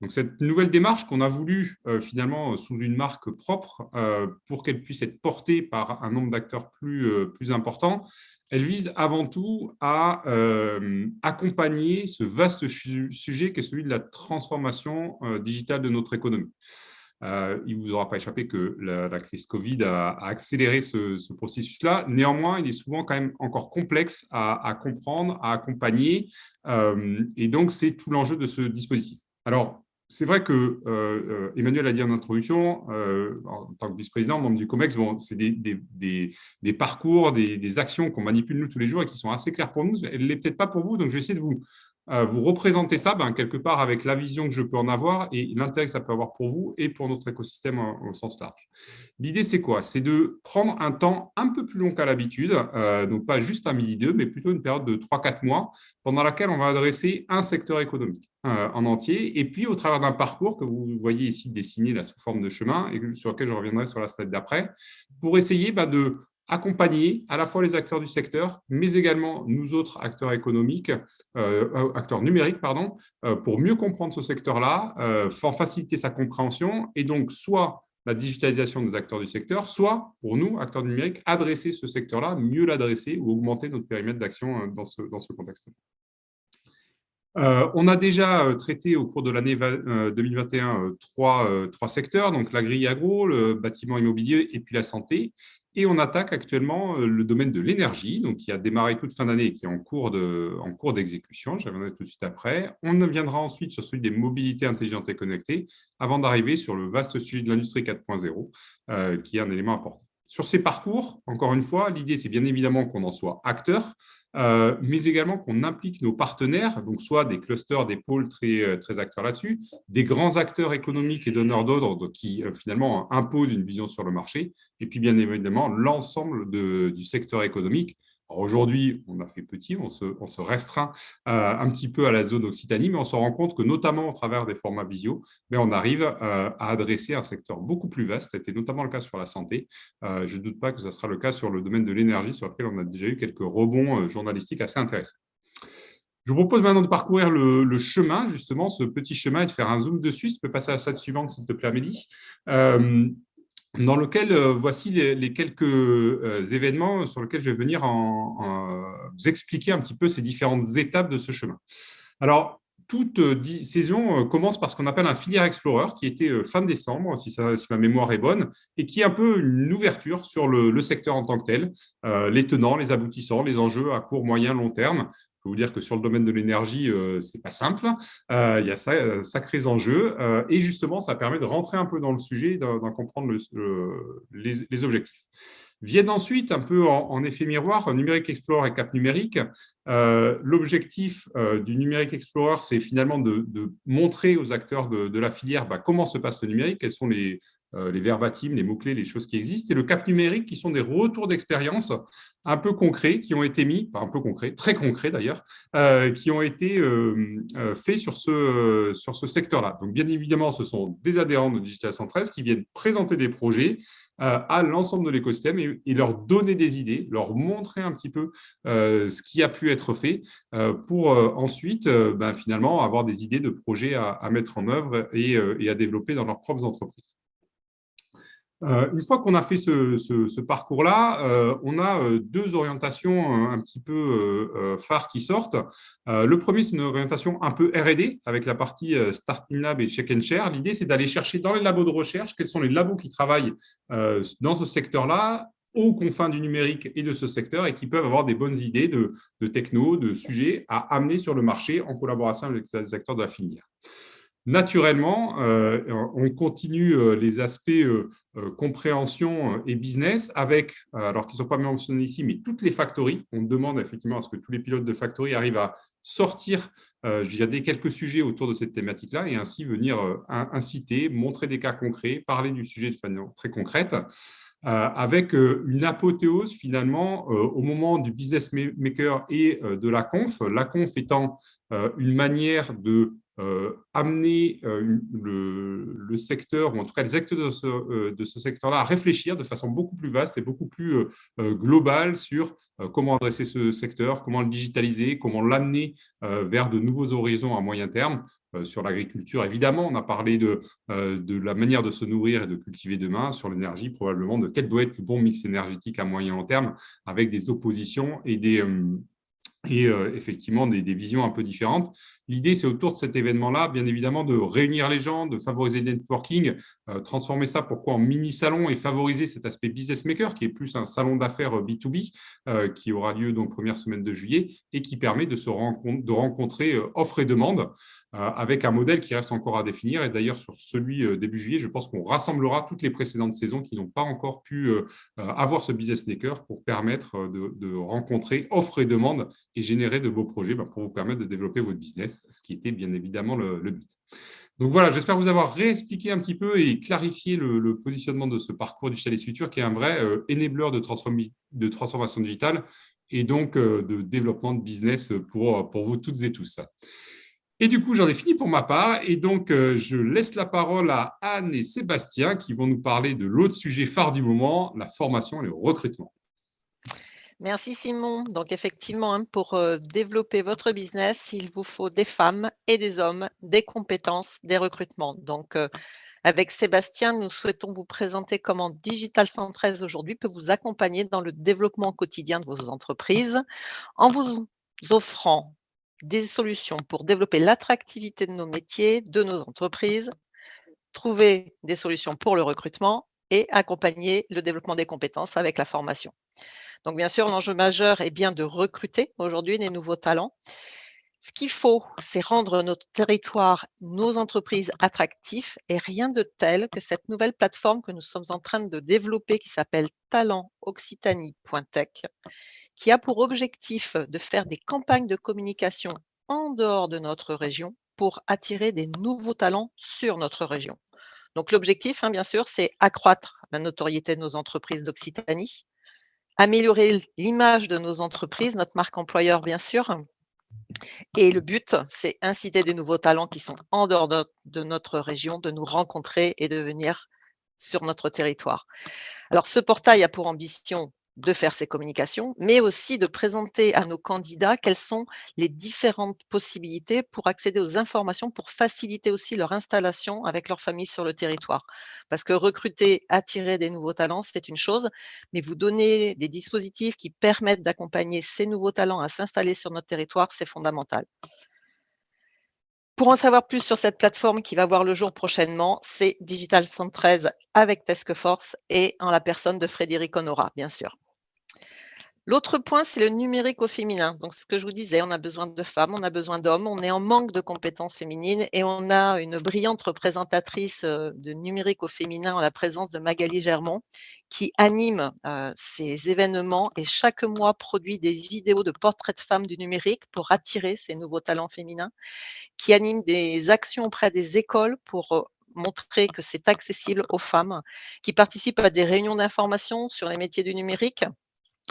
Donc, cette nouvelle démarche qu'on a voulu finalement sous une marque propre pour qu'elle puisse être portée par un nombre d'acteurs plus important, elle vise avant tout à accompagner ce vaste sujet qui est celui de la transformation digitale de notre économie. Il ne vous aura pas échappé que la crise Covid a accéléré ce processus-là. Néanmoins, il est souvent quand même encore complexe à comprendre, à accompagner. Et donc, c'est tout l'enjeu de ce dispositif. Alors, c'est vrai que Emmanuel a dit en introduction, en tant que vice-président, membre du COMEX, bon, c'est des parcours, des actions qu'on manipule nous tous les jours et qui sont assez claires pour nous. Elle ne l'est peut-être pas pour vous, donc je vais essayer de vous représenter ça quelque part avec la vision que je peux en avoir et l'intérêt que ça peut avoir pour vous et pour notre écosystème au sens large. L'idée, c'est quoi? C'est de prendre un temps un peu plus long qu'à l'habitude, donc pas juste un midi 2, mais plutôt une période de 3-4 mois pendant laquelle on va adresser un secteur économique en entier, et puis au travers d'un parcours que vous voyez ici dessiné là, sous forme de chemin et sur lequel je reviendrai sur la slide d'après, pour essayer de accompagner à la fois les acteurs du secteur, mais également nous autres acteurs économiques, acteurs numériques, pardon, pour mieux comprendre ce secteur-là, faciliter sa compréhension et donc soit la digitalisation des acteurs du secteur, soit pour nous, acteurs numériques, adresser ce secteur-là, mieux l'adresser ou augmenter notre périmètre d'action dans ce contexte. On a déjà traité au cours de l'année 2021 trois secteurs, donc l'agri-agro, le bâtiment immobilier et puis la santé. Et on attaque actuellement le domaine de l'énergie, donc qui a démarré toute fin d'année et qui est en cours d'exécution. Je reviendrai tout de suite après. On viendra ensuite sur celui des mobilités intelligentes et connectées, avant d'arriver sur le vaste sujet de l'industrie 4.0, qui est un élément important. Sur ces parcours, encore une fois, l'idée, c'est bien évidemment qu'on en soit acteur, mais également qu'on implique nos partenaires, donc soit des clusters, des pôles très acteurs là-dessus, des grands acteurs économiques et donneurs d'ordre qui finalement imposent une vision sur le marché, et puis bien évidemment l'ensemble du secteur économique. Aujourd'hui, on a fait petit, on se restreint un petit peu à la zone Occitanie, mais on se rend compte que notamment au travers des formats visio, on arrive à adresser un secteur beaucoup plus vaste. C'était notamment le cas sur la santé. Je ne doute pas que ça sera le cas sur le domaine de l'énergie, sur lequel on a déjà eu quelques rebonds journalistiques assez intéressants. Je vous propose maintenant de parcourir le chemin, justement, ce petit chemin, et de faire un zoom dessus. Tu peux passer à la slide suivante, s'il te plaît, Amélie. Dans lequel voici les quelques événements sur lesquels je vais venir vous expliquer un petit peu ces différentes étapes de ce chemin. Alors, toute saison commence par ce qu'on appelle un filière Explorer, qui était fin décembre, si ma mémoire est bonne, et qui est un peu une ouverture sur le secteur en tant que tel, les tenants, les aboutissants, les enjeux à court, moyen, long terme. Je peux vous dire que sur le domaine de l'énergie, ce n'est pas simple. Il y a sacrés enjeux. Et justement, ça permet de rentrer un peu dans le sujet, d'en comprendre les objectifs. Viennent ensuite, un peu en effet miroir, Numérique Explorer et Cap Numérique. L'objectif du Numérique Explorer, c'est finalement de montrer aux acteurs de la filière comment se passe le numérique, quels sont les verbatims, les mots-clés, les choses qui existent, et le Cap Numérique, qui sont des retours d'expérience un peu concrets, qui ont été mis, pas un peu concrets, très concrets d'ailleurs, qui ont été faits sur ce secteur-là. Donc, bien évidemment, ce sont des adhérents de Digital 113 qui viennent présenter des projets à l'ensemble de l'écosystème et leur donner des idées, leur montrer un petit peu ce qui a pu être fait pour ensuite, finalement, avoir des idées de projets à mettre en œuvre et à développer dans leurs propres entreprises. Une fois qu'on a fait ce parcours-là, on a deux orientations un petit peu phares qui sortent. Le premier, c'est une orientation un peu R&D avec la partie Starting Lab et Check and Share. L'idée, c'est d'aller chercher dans les labos de recherche quels sont les labos qui travaillent dans ce secteur-là, aux confins du numérique et de ce secteur, et qui peuvent avoir des bonnes idées de techno, de sujets à amener sur le marché en collaboration avec les acteurs de la filière. Naturellement, on continue les aspects compréhension et business avec, alors qu'ils ne sont pas mentionnés ici, mais toutes les factories. On demande effectivement à ce que tous les pilotes de factories arrivent à sortir des quelques sujets autour de cette thématique-là et ainsi venir inciter, montrer des cas concrets, parler du sujet de façon très concrète. Avec une apothéose finalement au moment du business maker et de la conf étant une manière de amener le secteur, ou en tout cas les acteurs de ce secteur-là, à réfléchir de façon beaucoup plus vaste et beaucoup plus globale sur comment adresser ce secteur, comment le digitaliser, comment l'amener vers de nouveaux horizons à moyen terme. Sur l'agriculture, évidemment, on a parlé de la manière de se nourrir et de cultiver demain, sur l'énergie, probablement de quel doit être le bon mix énergétique à moyen et long terme, avec des oppositions et effectivement des visions un peu différentes. L'idée, c'est autour de cet événement-là, bien évidemment, de réunir les gens, de favoriser le networking, transformer ça pourquoi en mini-salon et favoriser cet aspect business maker qui est plus un salon d'affaires B2B qui aura lieu donc première semaine de juillet et qui permet de rencontrer offre et demande avec un modèle qui reste encore à définir. Et d'ailleurs, sur celui début juillet, je pense qu'on rassemblera toutes les précédentes saisons qui n'ont pas encore pu avoir ce business maker pour permettre de rencontrer offre et demande et générer de beaux projets pour vous permettre de développer votre business, ce qui était bien évidemment le but. Donc voilà, j'espère vous avoir réexpliqué un petit peu et clarifié le positionnement de ce parcours Digital is Future qui est un vrai enabler de transformation digitale et donc de développement de business pour vous toutes et tous. Et du coup, j'en ai fini pour ma part. Et donc, je laisse la parole à Anne et Sébastien qui vont nous parler de l'autre sujet phare du moment, la formation et le recrutement. Merci Simon. Donc effectivement, pour développer votre business, il vous faut des femmes et des hommes, des compétences, des recrutements. Donc avec Sébastien, nous souhaitons vous présenter comment Digital 113 aujourd'hui peut vous accompagner dans le développement quotidien de vos entreprises en vous offrant des solutions pour développer l'attractivité de nos métiers, de nos entreprises, trouver des solutions pour le recrutement et accompagner le développement des compétences avec la formation. Donc, bien sûr, l'enjeu majeur est bien de recruter aujourd'hui des nouveaux talents. Ce qu'il faut, c'est rendre notre territoire, nos entreprises attractifs et rien de tel que cette nouvelle plateforme que nous sommes en train de développer qui s'appelle talentoccitanie.tech, qui a pour objectif de faire des campagnes de communication en dehors de notre région pour attirer des nouveaux talents sur notre région. Donc, l'objectif, bien sûr, c'est accroître la notoriété de nos entreprises d'Occitanie, améliorer l'image de nos entreprises, notre marque employeur, bien sûr. Et le but, c'est inciter des nouveaux talents qui sont en dehors de notre région, de nous rencontrer et de venir sur notre territoire. Alors, ce portail a pour ambition de faire ces communications, mais aussi de présenter à nos candidats quelles sont les différentes possibilités pour accéder aux informations, pour faciliter aussi leur installation avec leur famille sur le territoire. Parce que recruter, attirer des nouveaux talents, c'est une chose, mais vous donner des dispositifs qui permettent d'accompagner ces nouveaux talents à s'installer sur notre territoire, c'est fondamental. Pour en savoir plus sur cette plateforme qui va voir le jour prochainement, c'est Digital 113 avec Task Force et en la personne de Frédéric Honora, bien sûr. L'autre point, c'est le numérique au féminin. Donc, ce que je vous disais, on a besoin de femmes, on a besoin d'hommes, on est en manque de compétences féminines et on a une brillante représentatrice de numérique au féminin en la présence de Magali Germont qui anime ces événements et chaque mois produit des vidéos de portraits de femmes du numérique pour attirer ces nouveaux talents féminins, qui anime des actions auprès des écoles pour montrer que c'est accessible aux femmes, qui participe à des réunions d'information sur les métiers du numérique.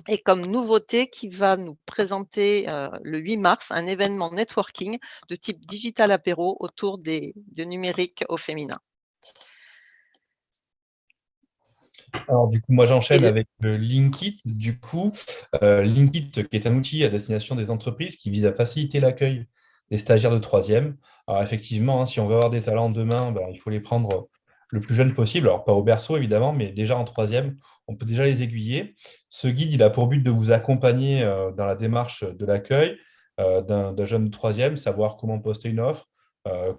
Et comme nouveauté, qui va nous présenter le 8 mars un événement networking de type digital apéro autour du numérique au féminin. Alors, du coup, moi, j'enchaîne avec le Linkit. Du coup, Linkit, qui est un outil à destination des entreprises qui vise à faciliter l'accueil des stagiaires de troisième. Alors, effectivement, si on veut avoir des talents demain, il faut les prendre le plus jeune possible. Alors, pas au berceau, évidemment, mais déjà en troisième, on peut déjà les aiguiller. Ce guide, il a pour but de vous accompagner dans la démarche de l'accueil d'un jeune de troisième, savoir comment poster une offre,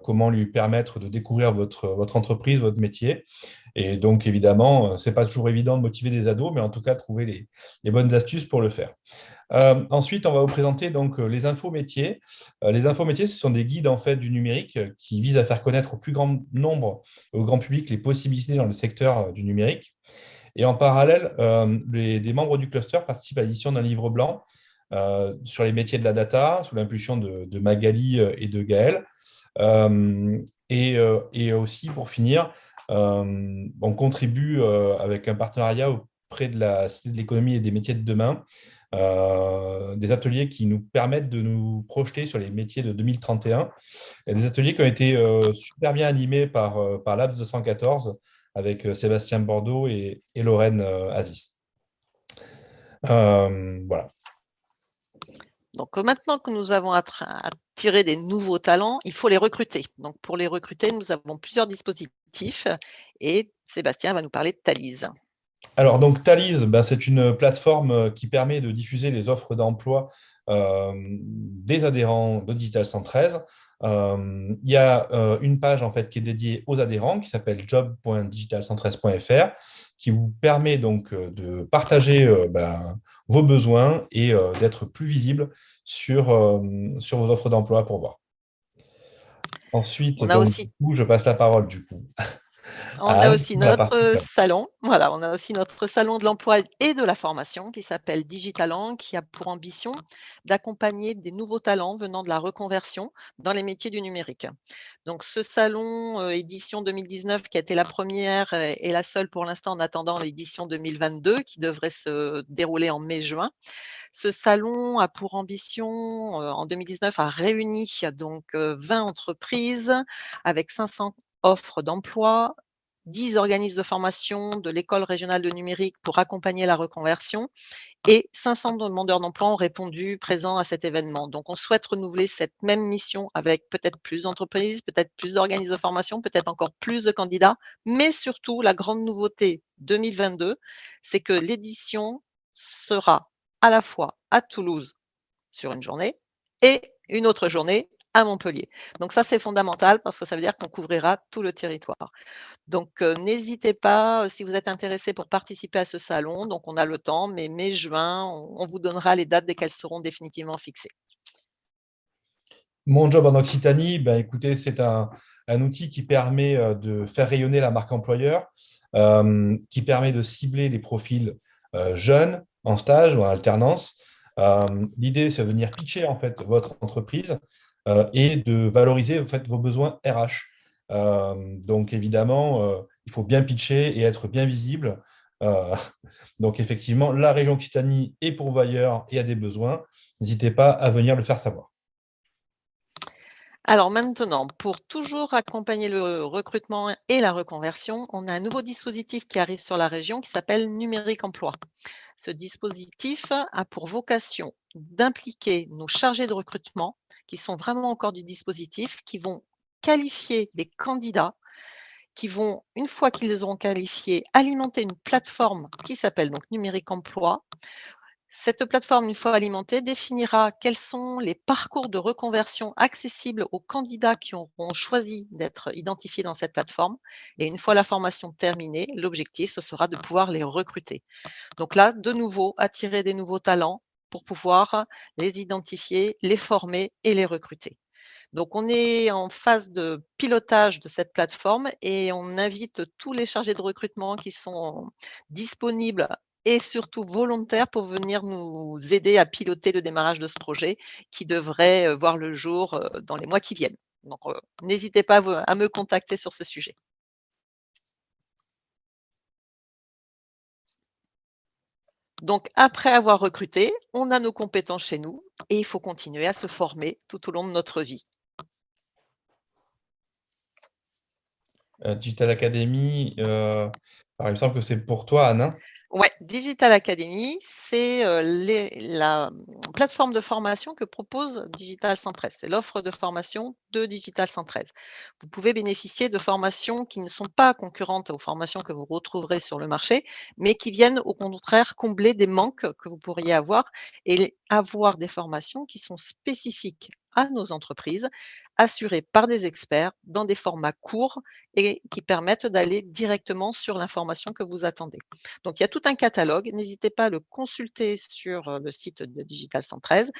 comment lui permettre de découvrir votre entreprise, votre métier. Et donc, évidemment, ce n'est pas toujours évident de motiver des ados, mais en tout cas, trouver les bonnes astuces pour le faire. Ensuite, on va vous présenter donc les infos métiers. Les infos métiers, ce sont des guides en fait, du numérique qui visent à faire connaître au plus grand nombre et au grand public les possibilités dans le secteur du numérique. Et en parallèle, des membres du cluster participent à l'édition d'un livre blanc sur les métiers de la data, sous l'impulsion de Magali et de Gaël. Et aussi, pour finir, on contribue avec un partenariat auprès de la Cité de l'économie et des métiers de demain des ateliers qui nous permettent de nous projeter sur les métiers de 2031. Il y a des ateliers qui ont été super bien animés par Labs 214 avec Sébastien Bordeaux et Lorraine Aziz. Voilà. Donc maintenant que nous avons attiré des nouveaux talents, il faut les recruter. Donc pour les recruter, nous avons plusieurs dispositifs et Sébastien va nous parler de Thalys. Alors, donc, Thalys, c'est une plateforme qui permet de diffuser les offres d'emploi des adhérents de Digital 113. Il y a une page en fait, qui est dédiée aux adhérents qui s'appelle job.digital113.fr qui vous permet donc de partager vos besoins et d'être plus visible sur vos offres d'emploi pour voir. Ensuite, On a donc, aussi du coup, je passe la parole du coup. On a Anne aussi pour la partie notre talent. salon. Voilà, on a aussi notre salon de l'emploi et de la formation qui s'appelle Digitalang, qui a pour ambition d'accompagner des nouveaux talents venant de la reconversion dans les métiers du numérique. Donc ce salon édition 2019 qui a été la première et la seule pour l'instant en attendant l'édition 2022 qui devrait se dérouler en mai-juin. Ce salon a pour ambition en 2019 a réuni donc 20 entreprises avec 500 offres d'emploi, 10 organismes de formation de l'École régionale de numérique pour accompagner la reconversion et 500 demandeurs d'emploi ont répondu présents à cet événement. Donc, on souhaite renouveler cette même mission avec peut-être plus d'entreprises, peut-être plus d'organismes de formation, peut-être encore plus de candidats, mais surtout, la grande nouveauté 2022, c'est que l'édition sera à la fois à Toulouse sur une journée et une autre journée à Montpellier. Donc ça, c'est fondamental parce que ça veut dire qu'on couvrira tout le territoire. Donc, n'hésitez pas, si vous êtes intéressé pour participer à ce salon, donc on a le temps, mais mai-juin, on vous donnera les dates dès qu'elles seront définitivement fixées. Mon job en Occitanie, écoutez, c'est un outil qui permet de faire rayonner la marque employeur, qui permet de cibler les profils jeunes en stage ou en alternance. L'idée, c'est de venir pitcher en fait votre entreprise et de valoriser en fait, vos besoins RH. Donc évidemment, il faut bien pitcher et être bien visible. Donc effectivement, la région Occitanie est pourvoyeur et a des besoins. N'hésitez pas à venir le faire savoir. Alors maintenant, pour toujours accompagner le recrutement et la reconversion, on a un nouveau dispositif qui arrive sur la région qui s'appelle Numérique Emploi. Ce dispositif a pour vocation d'impliquer nos chargés de recrutement, qui sont vraiment encore du dispositif, qui vont qualifier des candidats, qui vont, une fois qu'ils les auront qualifiés, alimenter une plateforme qui s'appelle donc Numérique Emploi. Cette plateforme, une fois alimentée, définira quels sont les parcours de reconversion accessibles aux candidats qui auront choisi d'être identifiés dans cette plateforme. Et une fois la formation terminée, l'objectif, ce sera de pouvoir les recruter. Donc là, de nouveau, attirer des nouveaux talents pour pouvoir les identifier, les former et les recruter. Donc, on est en phase de pilotage de cette plateforme et on invite tous les chargés de recrutement qui sont disponibles et surtout volontaires pour venir nous aider à piloter le démarrage de ce projet qui devrait voir le jour dans les mois qui viennent. Donc, n'hésitez pas à me contacter sur ce sujet. Donc, après avoir recruté, on a nos compétences chez nous et il faut continuer à se former tout au long de notre vie. Digital Academy, il me semble que c'est pour toi, Anne. Ouais, Digital Academy, c'est la plateforme de formation que propose Digital 113. C'est l'offre de formation de Digital 113. Vous pouvez bénéficier de formations qui ne sont pas concurrentes aux formations que vous retrouverez sur le marché, mais qui viennent au contraire combler des manques que vous pourriez avoir et avoir des formations qui sont spécifiques à nos entreprises, assurées par des experts dans des formats courts et qui permettent d'aller directement sur l'information que vous attendez. Donc, il y a tout un catalogue. N'hésitez pas à le consulter sur le site de Digital 113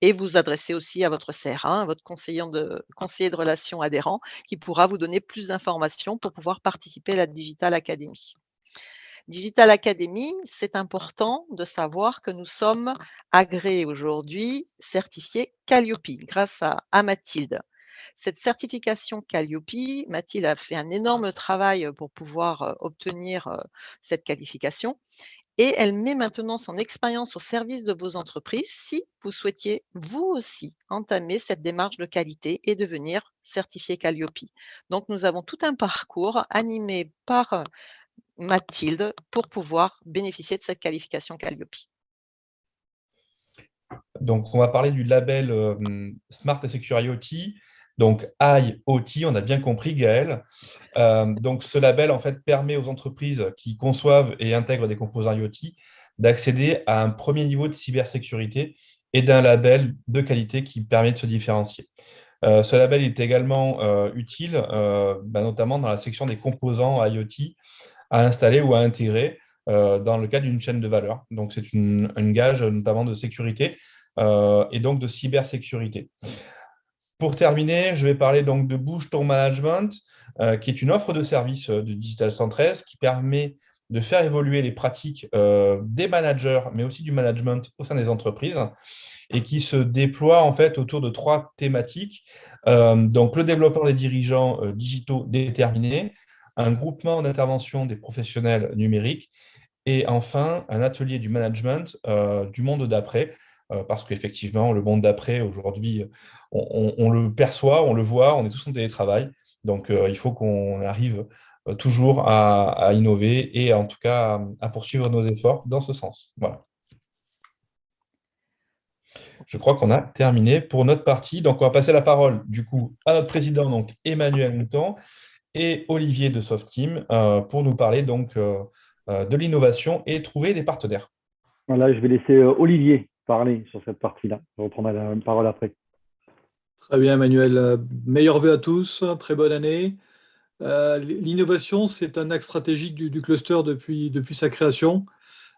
et vous adresser aussi à votre CR1, à votre conseiller de relations adhérents, qui pourra vous donner plus d'informations pour pouvoir participer à la Digital Academy. Digital Academy, c'est important de savoir que nous sommes agréés aujourd'hui, certifiés Calliope, grâce à Mathilde. Cette certification Calliope, Mathilde a fait un énorme travail pour pouvoir obtenir cette qualification et elle met maintenant son expérience au service de vos entreprises si vous souhaitiez, vous aussi, entamer cette démarche de qualité et devenir certifié Calliope. Donc, nous avons tout un parcours animé par Mathilde pour pouvoir bénéficier de cette qualification Calliope. Donc, on va parler du label Smart et Secure IoT. Donc, IoT, on a bien compris, Gaël. Donc, ce label, en fait, permet aux entreprises qui conçoivent et intègrent des composants IoT d'accéder à un premier niveau de cybersécurité et d'un label de qualité qui permet de se différencier. Ce label est également utile, notamment dans la section des composants IoT à installer ou à intégrer dans le cadre d'une chaîne de valeur. Donc, c'est une gage notamment de sécurité et donc de cybersécurité. Pour terminer, je vais parler donc de Bouge ton management, qui est une offre de service de Digital 113 qui permet de faire évoluer les pratiques des managers, mais aussi du management au sein des entreprises, et qui se déploie en fait autour de 3 thématiques. Donc, le développement des dirigeants digitaux déterminés, un groupement d'intervention des professionnels numériques, et enfin, un atelier du management du monde d'après, parce qu'effectivement, le monde d'après, aujourd'hui, on le perçoit, on le voit, on est tous en télétravail. Donc, il faut qu'on arrive toujours à innover et en tout cas à poursuivre nos efforts dans ce sens. Voilà. Je crois qu'on a terminé pour notre partie. Donc, on va passer la parole du coup à notre président, donc Emmanuel Mouton, et Olivier de Softeam pour nous parler donc de l'innovation et trouver des partenaires. Voilà, je vais laisser Olivier parler sur cette partie-là. Je reprendrai la parole après. Très bien, Emmanuel. Meilleurs vœux à tous. Très bonne année. L'innovation, c'est un axe stratégique du cluster depuis sa création.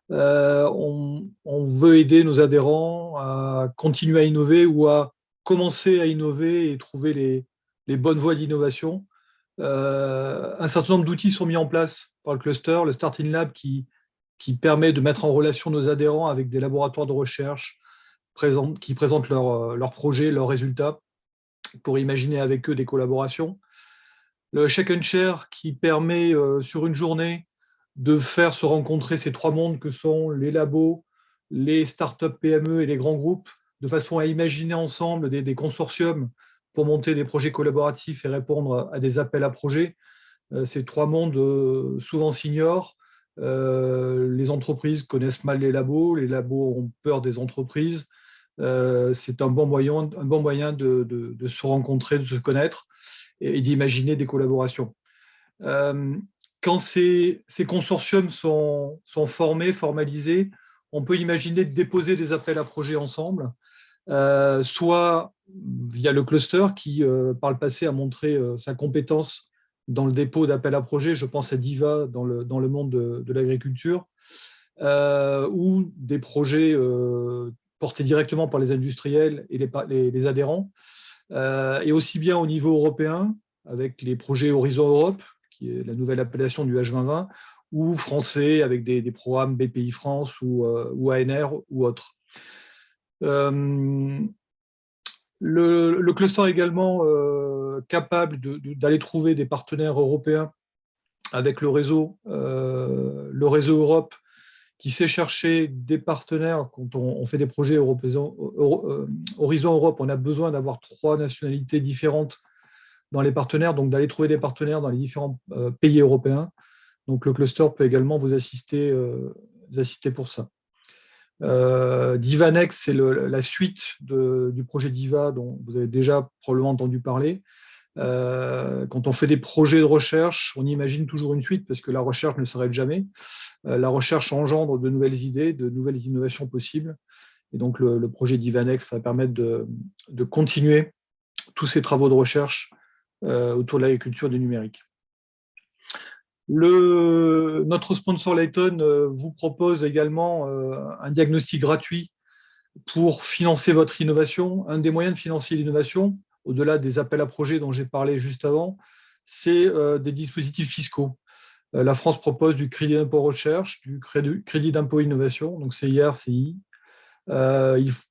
On veut aider nos adhérents à continuer à innover ou à commencer à innover et trouver les bonnes voies d'innovation. Un certain nombre d'outils sont mis en place par le cluster, le Starting Lab qui permet de mettre en relation nos adhérents avec des laboratoires de recherche qui présentent leurs projets, leurs résultats pour imaginer avec eux des collaborations. Le Shake and Share qui permet sur une journée de faire se rencontrer ces 3 mondes que sont les labos, les startups PME et les grands groupes, de façon à imaginer ensemble des consortiums pour monter des projets collaboratifs et répondre à des appels à projets. Ces 3 mondes souvent s'ignorent. Les entreprises connaissent mal les labos ont peur des entreprises. C'est un bon moyen de se rencontrer, de se connaître et d'imaginer des collaborations. Quand ces consortiums sont formés, formalisés, on peut imaginer de déposer des appels à projets ensemble, soit via le cluster qui, par le passé, a montré sa compétence dans le dépôt d'appels à projets. Je pense à Diva dans le monde de l'agriculture, ou des projets portés directement par les industriels et les adhérents, et aussi bien au niveau européen, avec les projets Horizon Europe, qui est la nouvelle appellation du H2020, ou français, avec des programmes BPI France ou ANR ou autres. Le cluster est également capable d'aller trouver des partenaires européens avec le réseau Europe, qui sait chercher des partenaires. Quand on fait des projets Horizon Europe, on a besoin d'avoir 3 nationalités différentes dans les partenaires, donc d'aller trouver des partenaires dans les différents pays européens. Donc le cluster peut également vous assister pour ça. DivaNext, c'est la suite du projet Diva dont vous avez déjà probablement entendu parler. Quand on fait des projets de recherche, on imagine toujours une suite parce que la recherche ne s'arrête jamais. La recherche engendre de nouvelles idées, de nouvelles innovations possibles. Et donc le projet DivaNext va permettre de continuer tous ces travaux de recherche autour de l'agriculture et du numérique. Notre sponsor Layton vous propose également un diagnostic gratuit pour financer votre innovation. Un des moyens de financer l'innovation, au-delà des appels à projets dont j'ai parlé juste avant, c'est des dispositifs fiscaux. La France propose du crédit d'impôt recherche, du crédit d'impôt innovation, donc CIR, CI.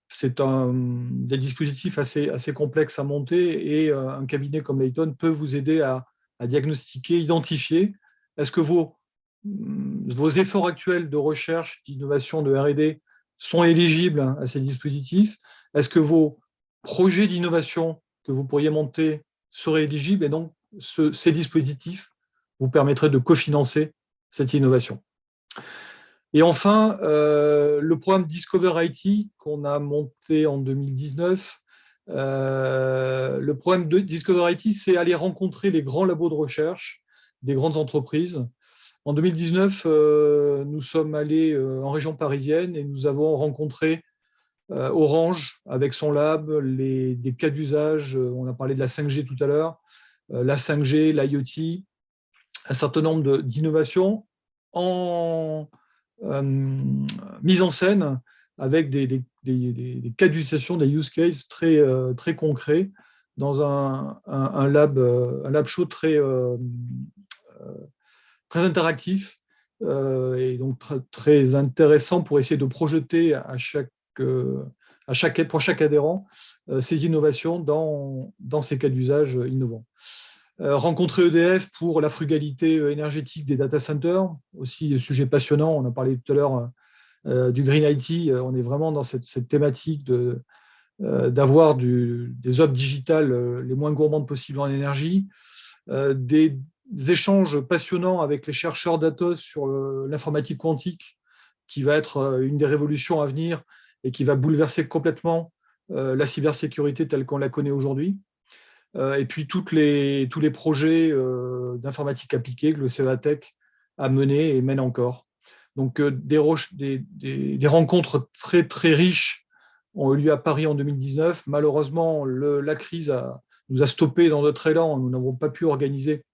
C'est des dispositifs assez complexes à monter et un cabinet comme Layton peut vous aider à diagnostiquer, identifier est-ce que vos vos efforts actuels de recherche, d'innovation, de R&D sont éligibles à ces dispositifs? Est-ce que vos projets d'innovation que vous pourriez monter seraient éligibles et donc ces dispositifs vous permettraient de cofinancer cette innovation? Et enfin, le programme Discover IT qu'on a monté en 2019, le programme de Discover IT, c'est aller rencontrer les grands labos de recherche des grandes entreprises. En 2019, nous sommes allés en région parisienne et nous avons rencontré Orange avec son lab, des cas d'usage, on a parlé de la 5G tout à l'heure, la 5G, l'IoT, un certain nombre d'innovations en mise en scène avec des cas d'utilisation, des use cases très concrets dans un lab show très interactif et donc très intéressant pour essayer de projeter pour chaque adhérent ces innovations dans ces cas d'usage innovants. Rencontrer EDF pour la frugalité énergétique des data centers, aussi sujet passionnant. On a parlé tout à l'heure du Green IT. On est vraiment dans cette thématique d'avoir des offres digitales les moins gourmandes possibles en énergie, des échanges passionnants avec les chercheurs d'Atos sur l'informatique quantique, qui va être une des révolutions à venir et qui va bouleverser complètement la cybersécurité telle qu'on la connaît aujourd'hui. Et puis tous les projets d'informatique appliquée que le CEATech a mené et mène encore. Donc des rencontres très, très riches ont eu lieu à Paris en 2019. Malheureusement, la crise nous a stoppés dans notre élan. Nous n'avons pas pu organiser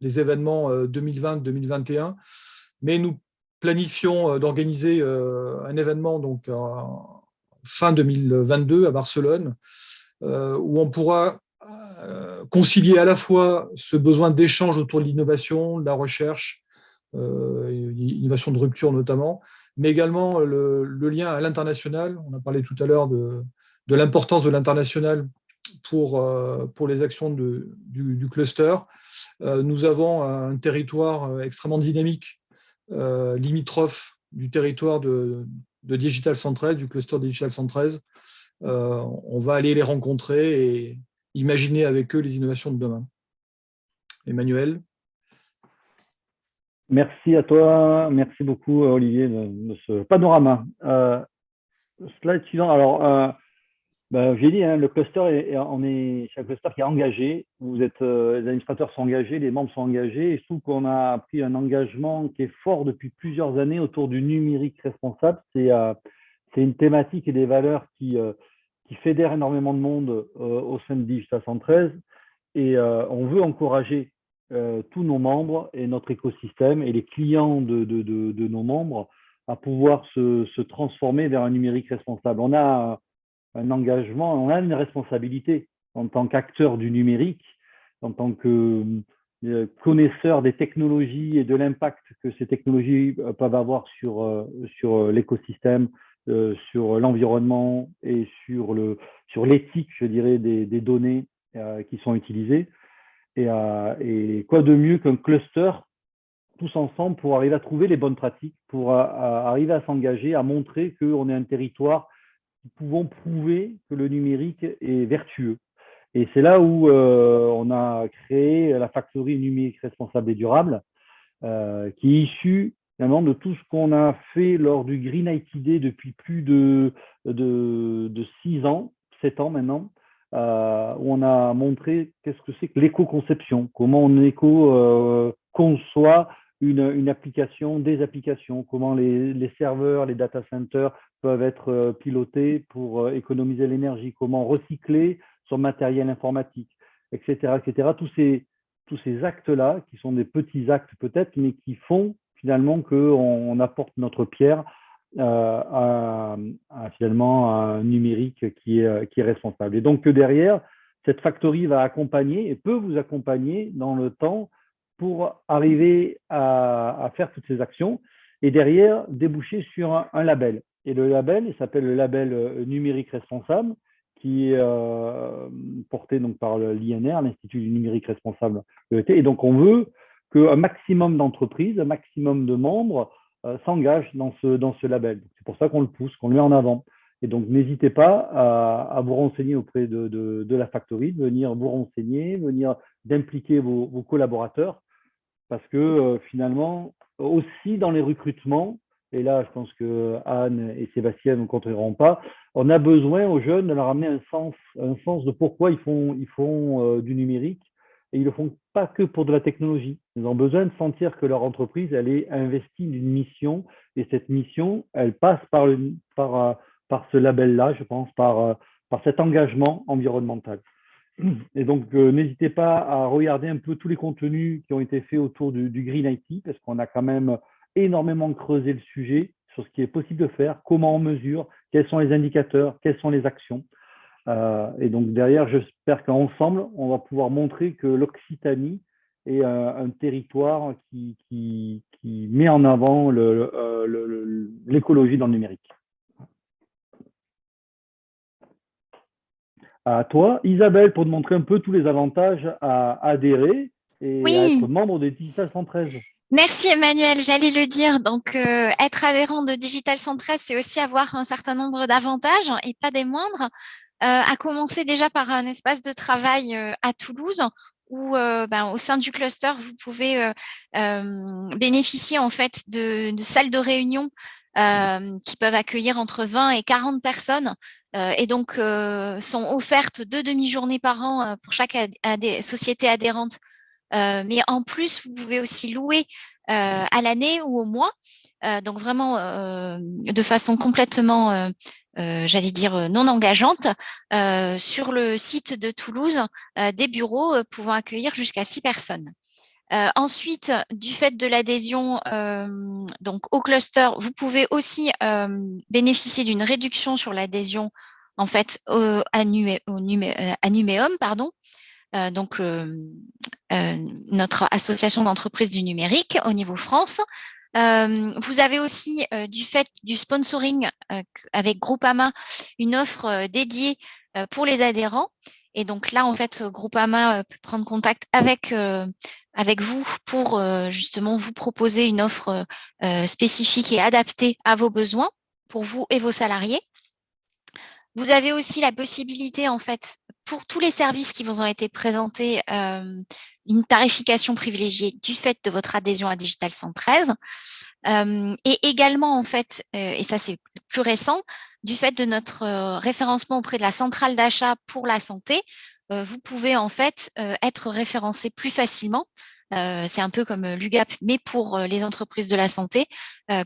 les événements 2020-2021. Mais nous planifions d'organiser un événement donc, fin 2022 à Barcelone, où on pourra concilier à la fois ce besoin d'échange autour de l'innovation, de la recherche, innovation de rupture notamment, mais également le lien à l'international. On a parlé tout à l'heure de l'importance de l'international pour les actions du cluster. Nous avons un territoire extrêmement dynamique, limitrophe du territoire de Digital 113, du cluster Digital 113. On va aller les rencontrer et imaginer avec eux les innovations de demain. Emmanuel. Merci à toi, merci beaucoup Olivier de ce panorama. Slide suivant. Alors, j'ai dit, hein, le cluster, c'est un cluster qui est engagé. Vous êtes, les administrateurs sont engagés, les membres sont engagés. Et je trouve qu'on a pris un engagement qui est fort depuis plusieurs années autour du numérique responsable. C'est une thématique et des valeurs qui fédèrent énormément de monde au sein de Digital 113. Et on veut encourager tous nos membres et notre écosystème et les clients de nos membres à pouvoir se transformer vers un numérique responsable. On a un engagement, on a une responsabilité en tant qu'acteur du numérique, en tant que connaisseur des technologies et de l'impact que ces technologies peuvent avoir sur l'écosystème, sur l'environnement et sur l'éthique, je dirais, des données qui sont utilisées. Et quoi de mieux qu'un cluster tous ensemble pour arriver à trouver les bonnes pratiques, pour arriver à s'engager, à montrer qu'on est un territoire qui pouvons prouver que le numérique est vertueux. Et c'est là où on a créé la Factory numérique responsable et durable, qui est issue finalement de tout ce qu'on a fait lors du Green IT Day depuis plus de 6 ans, 7 ans maintenant, où on a montré qu'est-ce que c'est que l'éco-conception, comment on conçoit une application, des applications, comment les serveurs, les data centers peuvent être pilotés pour économiser l'énergie, comment recycler son matériel informatique, etc., etc. Tous ces actes-là, qui sont des petits actes peut-être, mais qui font finalement qu'on apporte notre pierre finalement à un numérique qui est responsable. Et donc derrière, cette factory va accompagner et peut vous accompagner dans le temps pour arriver à faire toutes ces actions et derrière déboucher sur un label. Et le label, il s'appelle le label numérique responsable, qui est porté donc par l'INR, l'Institut du numérique responsable de l'ET. Et donc on veut qu'un maximum d'entreprises, un maximum de membres s'engagent dans ce label. C'est pour ça qu'on le pousse, qu'on le met en avant. Et donc, n'hésitez pas à vous renseigner auprès de la Factory, de venir vous renseigner, d'impliquer vos collaborateurs, parce que finalement, aussi dans les recrutements, et là, je pense que Anne et Sébastien ne contreront pas, on a besoin aux jeunes de leur amener un sens de pourquoi ils font du numérique, et ils ne le font pas que pour de la technologie. Ils ont besoin de sentir que leur entreprise, elle est investie d'une mission, et cette mission, elle passe par ce label-là, je pense, par cet engagement environnemental. Et donc, n'hésitez pas à regarder un peu tous les contenus qui ont été faits autour du Green IT, parce qu'on a quand même énormément creusé le sujet sur ce qui est possible de faire, comment on mesure, quels sont les indicateurs, quelles sont les actions. Et donc, derrière, j'espère qu'ensemble, on va pouvoir montrer que l'Occitanie est un territoire qui met en avant l'écologie dans le numérique. À toi, Isabelle, pour te montrer un peu tous les avantages à adhérer et à être membre de Digital 113. Merci Emmanuel, j'allais le dire. Donc, être adhérent de Digital 113, c'est aussi avoir un certain nombre d'avantages et pas des moindres. À commencer déjà par un espace de travail à Toulouse où, au sein du cluster, vous pouvez bénéficier en fait de salles de réunion qui peuvent accueillir entre 20 et 40 personnes et donc sont offertes 2 demi-journées par an pour chaque société adhérente. Mais en plus, vous pouvez aussi louer à l'année ou au mois, donc vraiment de façon complètement, j'allais dire, non engageante, sur le site de Toulouse, des bureaux pouvant accueillir jusqu'à 6 personnes. Ensuite, du fait de l'adhésion donc au cluster, vous pouvez aussi bénéficier d'une réduction sur l'adhésion en fait à Numéum, pardon. Donc notre association d'entreprises du numérique au niveau France. Vous avez aussi, du fait du sponsoring avec Groupama, une offre dédiée pour les adhérents. Et donc là, en fait, Groupama peut prendre contact avec vous pour justement vous proposer une offre spécifique et adaptée à vos besoins pour vous et vos salariés. Vous avez aussi la possibilité, en fait, pour tous les services qui vous ont été présentés, une tarification privilégiée du fait de votre adhésion à Digital 113. Et également, en fait, et ça c'est plus récent, du fait de notre référencement auprès de la centrale d'achat pour la santé, vous pouvez en fait être référencé plus facilement. C'est un peu comme l'UGAP, mais pour les entreprises de la santé,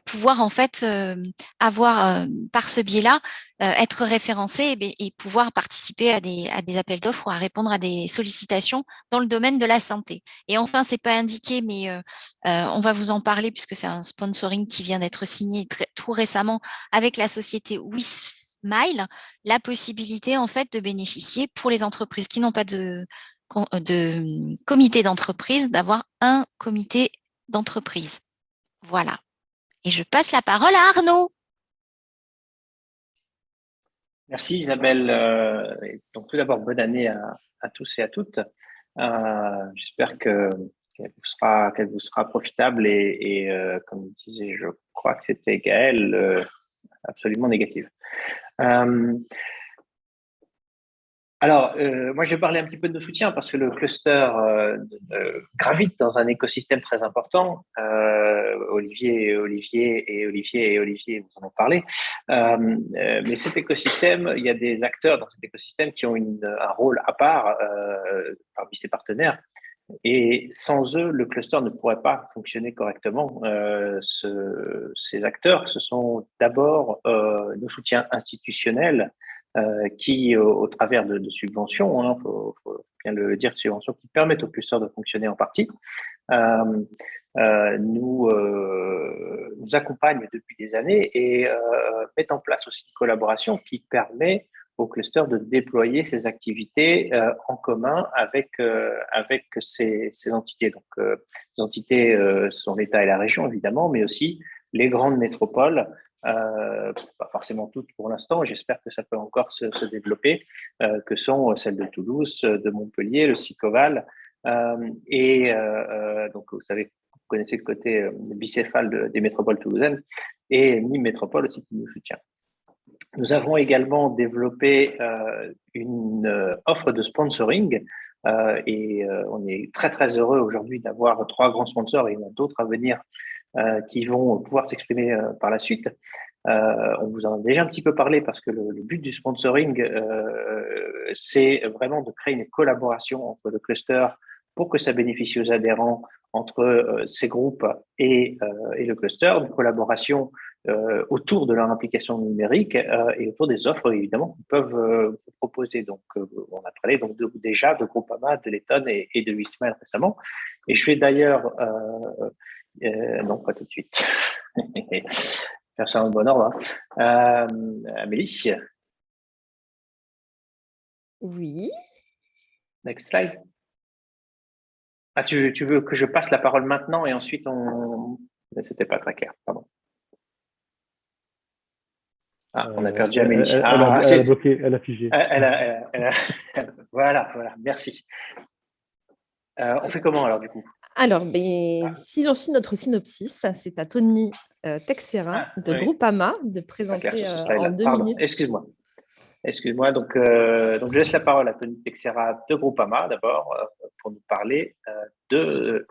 pouvoir en fait avoir par ce biais-là être référencé et pouvoir participer à des appels d'offres ou à répondre à des sollicitations dans le domaine de la santé. Et enfin, c'est pas indiqué, mais on va vous en parler puisque c'est un sponsoring qui vient d'être signé tout récemment avec la société WeSmile, la possibilité en fait de bénéficier pour les entreprises qui n'ont pas de comité d'entreprise, d'avoir un comité d'entreprise. Voilà. Et je passe la parole à Arnaud. Merci Isabelle. Donc tout d'abord, bonne année à tous et à toutes. J'espère qu'elle vous sera profitable et comme disait, je crois que c'était Gaël, absolument négative. Alors, moi, je vais parler un petit peu de nos soutiens parce que le cluster gravite dans un écosystème très important. Olivier, vous en ont parlé. Mais cet écosystème, il y a des acteurs dans cet écosystème qui ont un rôle à part parmi ses partenaires. Et sans eux, le cluster ne pourrait pas fonctionner correctement. Ces acteurs, ce sont d'abord nos soutiens institutionnels qui, au travers de subventions, hein, faut bien le dire, subventions qui permettent au cluster de fonctionner en partie, nous accompagnent depuis des années et mettent en place aussi une collaboration qui permet au cluster de déployer ses activités en commun avec ces entités. Donc, les entités sont l'État et la région, évidemment, mais aussi les grandes métropoles, pas forcément toutes pour l'instant, j'espère que ça peut encore se développer, que sont celles de Toulouse, de Montpellier, le Sicoval, Donc, vous savez, vous connaissez le côté bicéphale des métropoles toulousaines et Nîmes Métropole aussi qui nous soutient. Nous avons également développé une offre de sponsoring et on est très, très heureux aujourd'hui d'avoir 3 grands sponsors et il y en a d'autres à venir qui vont pouvoir s'exprimer par la suite. On vous en a déjà un petit peu parlé parce que le but du sponsoring, c'est vraiment de créer une collaboration entre le cluster pour que ça bénéficie aux adhérents entre ces groupes et le cluster, une collaboration autour de leur implication numérique et autour des offres évidemment qu'ils peuvent vous proposer. Donc, on a parlé donc déjà de Groupama, de Letton et de Wismile récemment. Et je vais d'ailleurs, non pas tout de suite, faire ça en bon ordre. Amélie. Oui. Next slide. Ah, tu veux que je passe la parole maintenant et ensuite on... C'était pas très clair, pardon. Ah, on a perdu Amélie. Elle a bloqué, elle a figé. Voilà, merci. On fait comment alors du coup? Alors, si j'en suis notre synopsis, c'est à Tony Texera de Groupama de présenter en 2 minutes. Excuse-moi, donc je laisse la parole à Tony Texera de Groupama d'abord pour nous parler de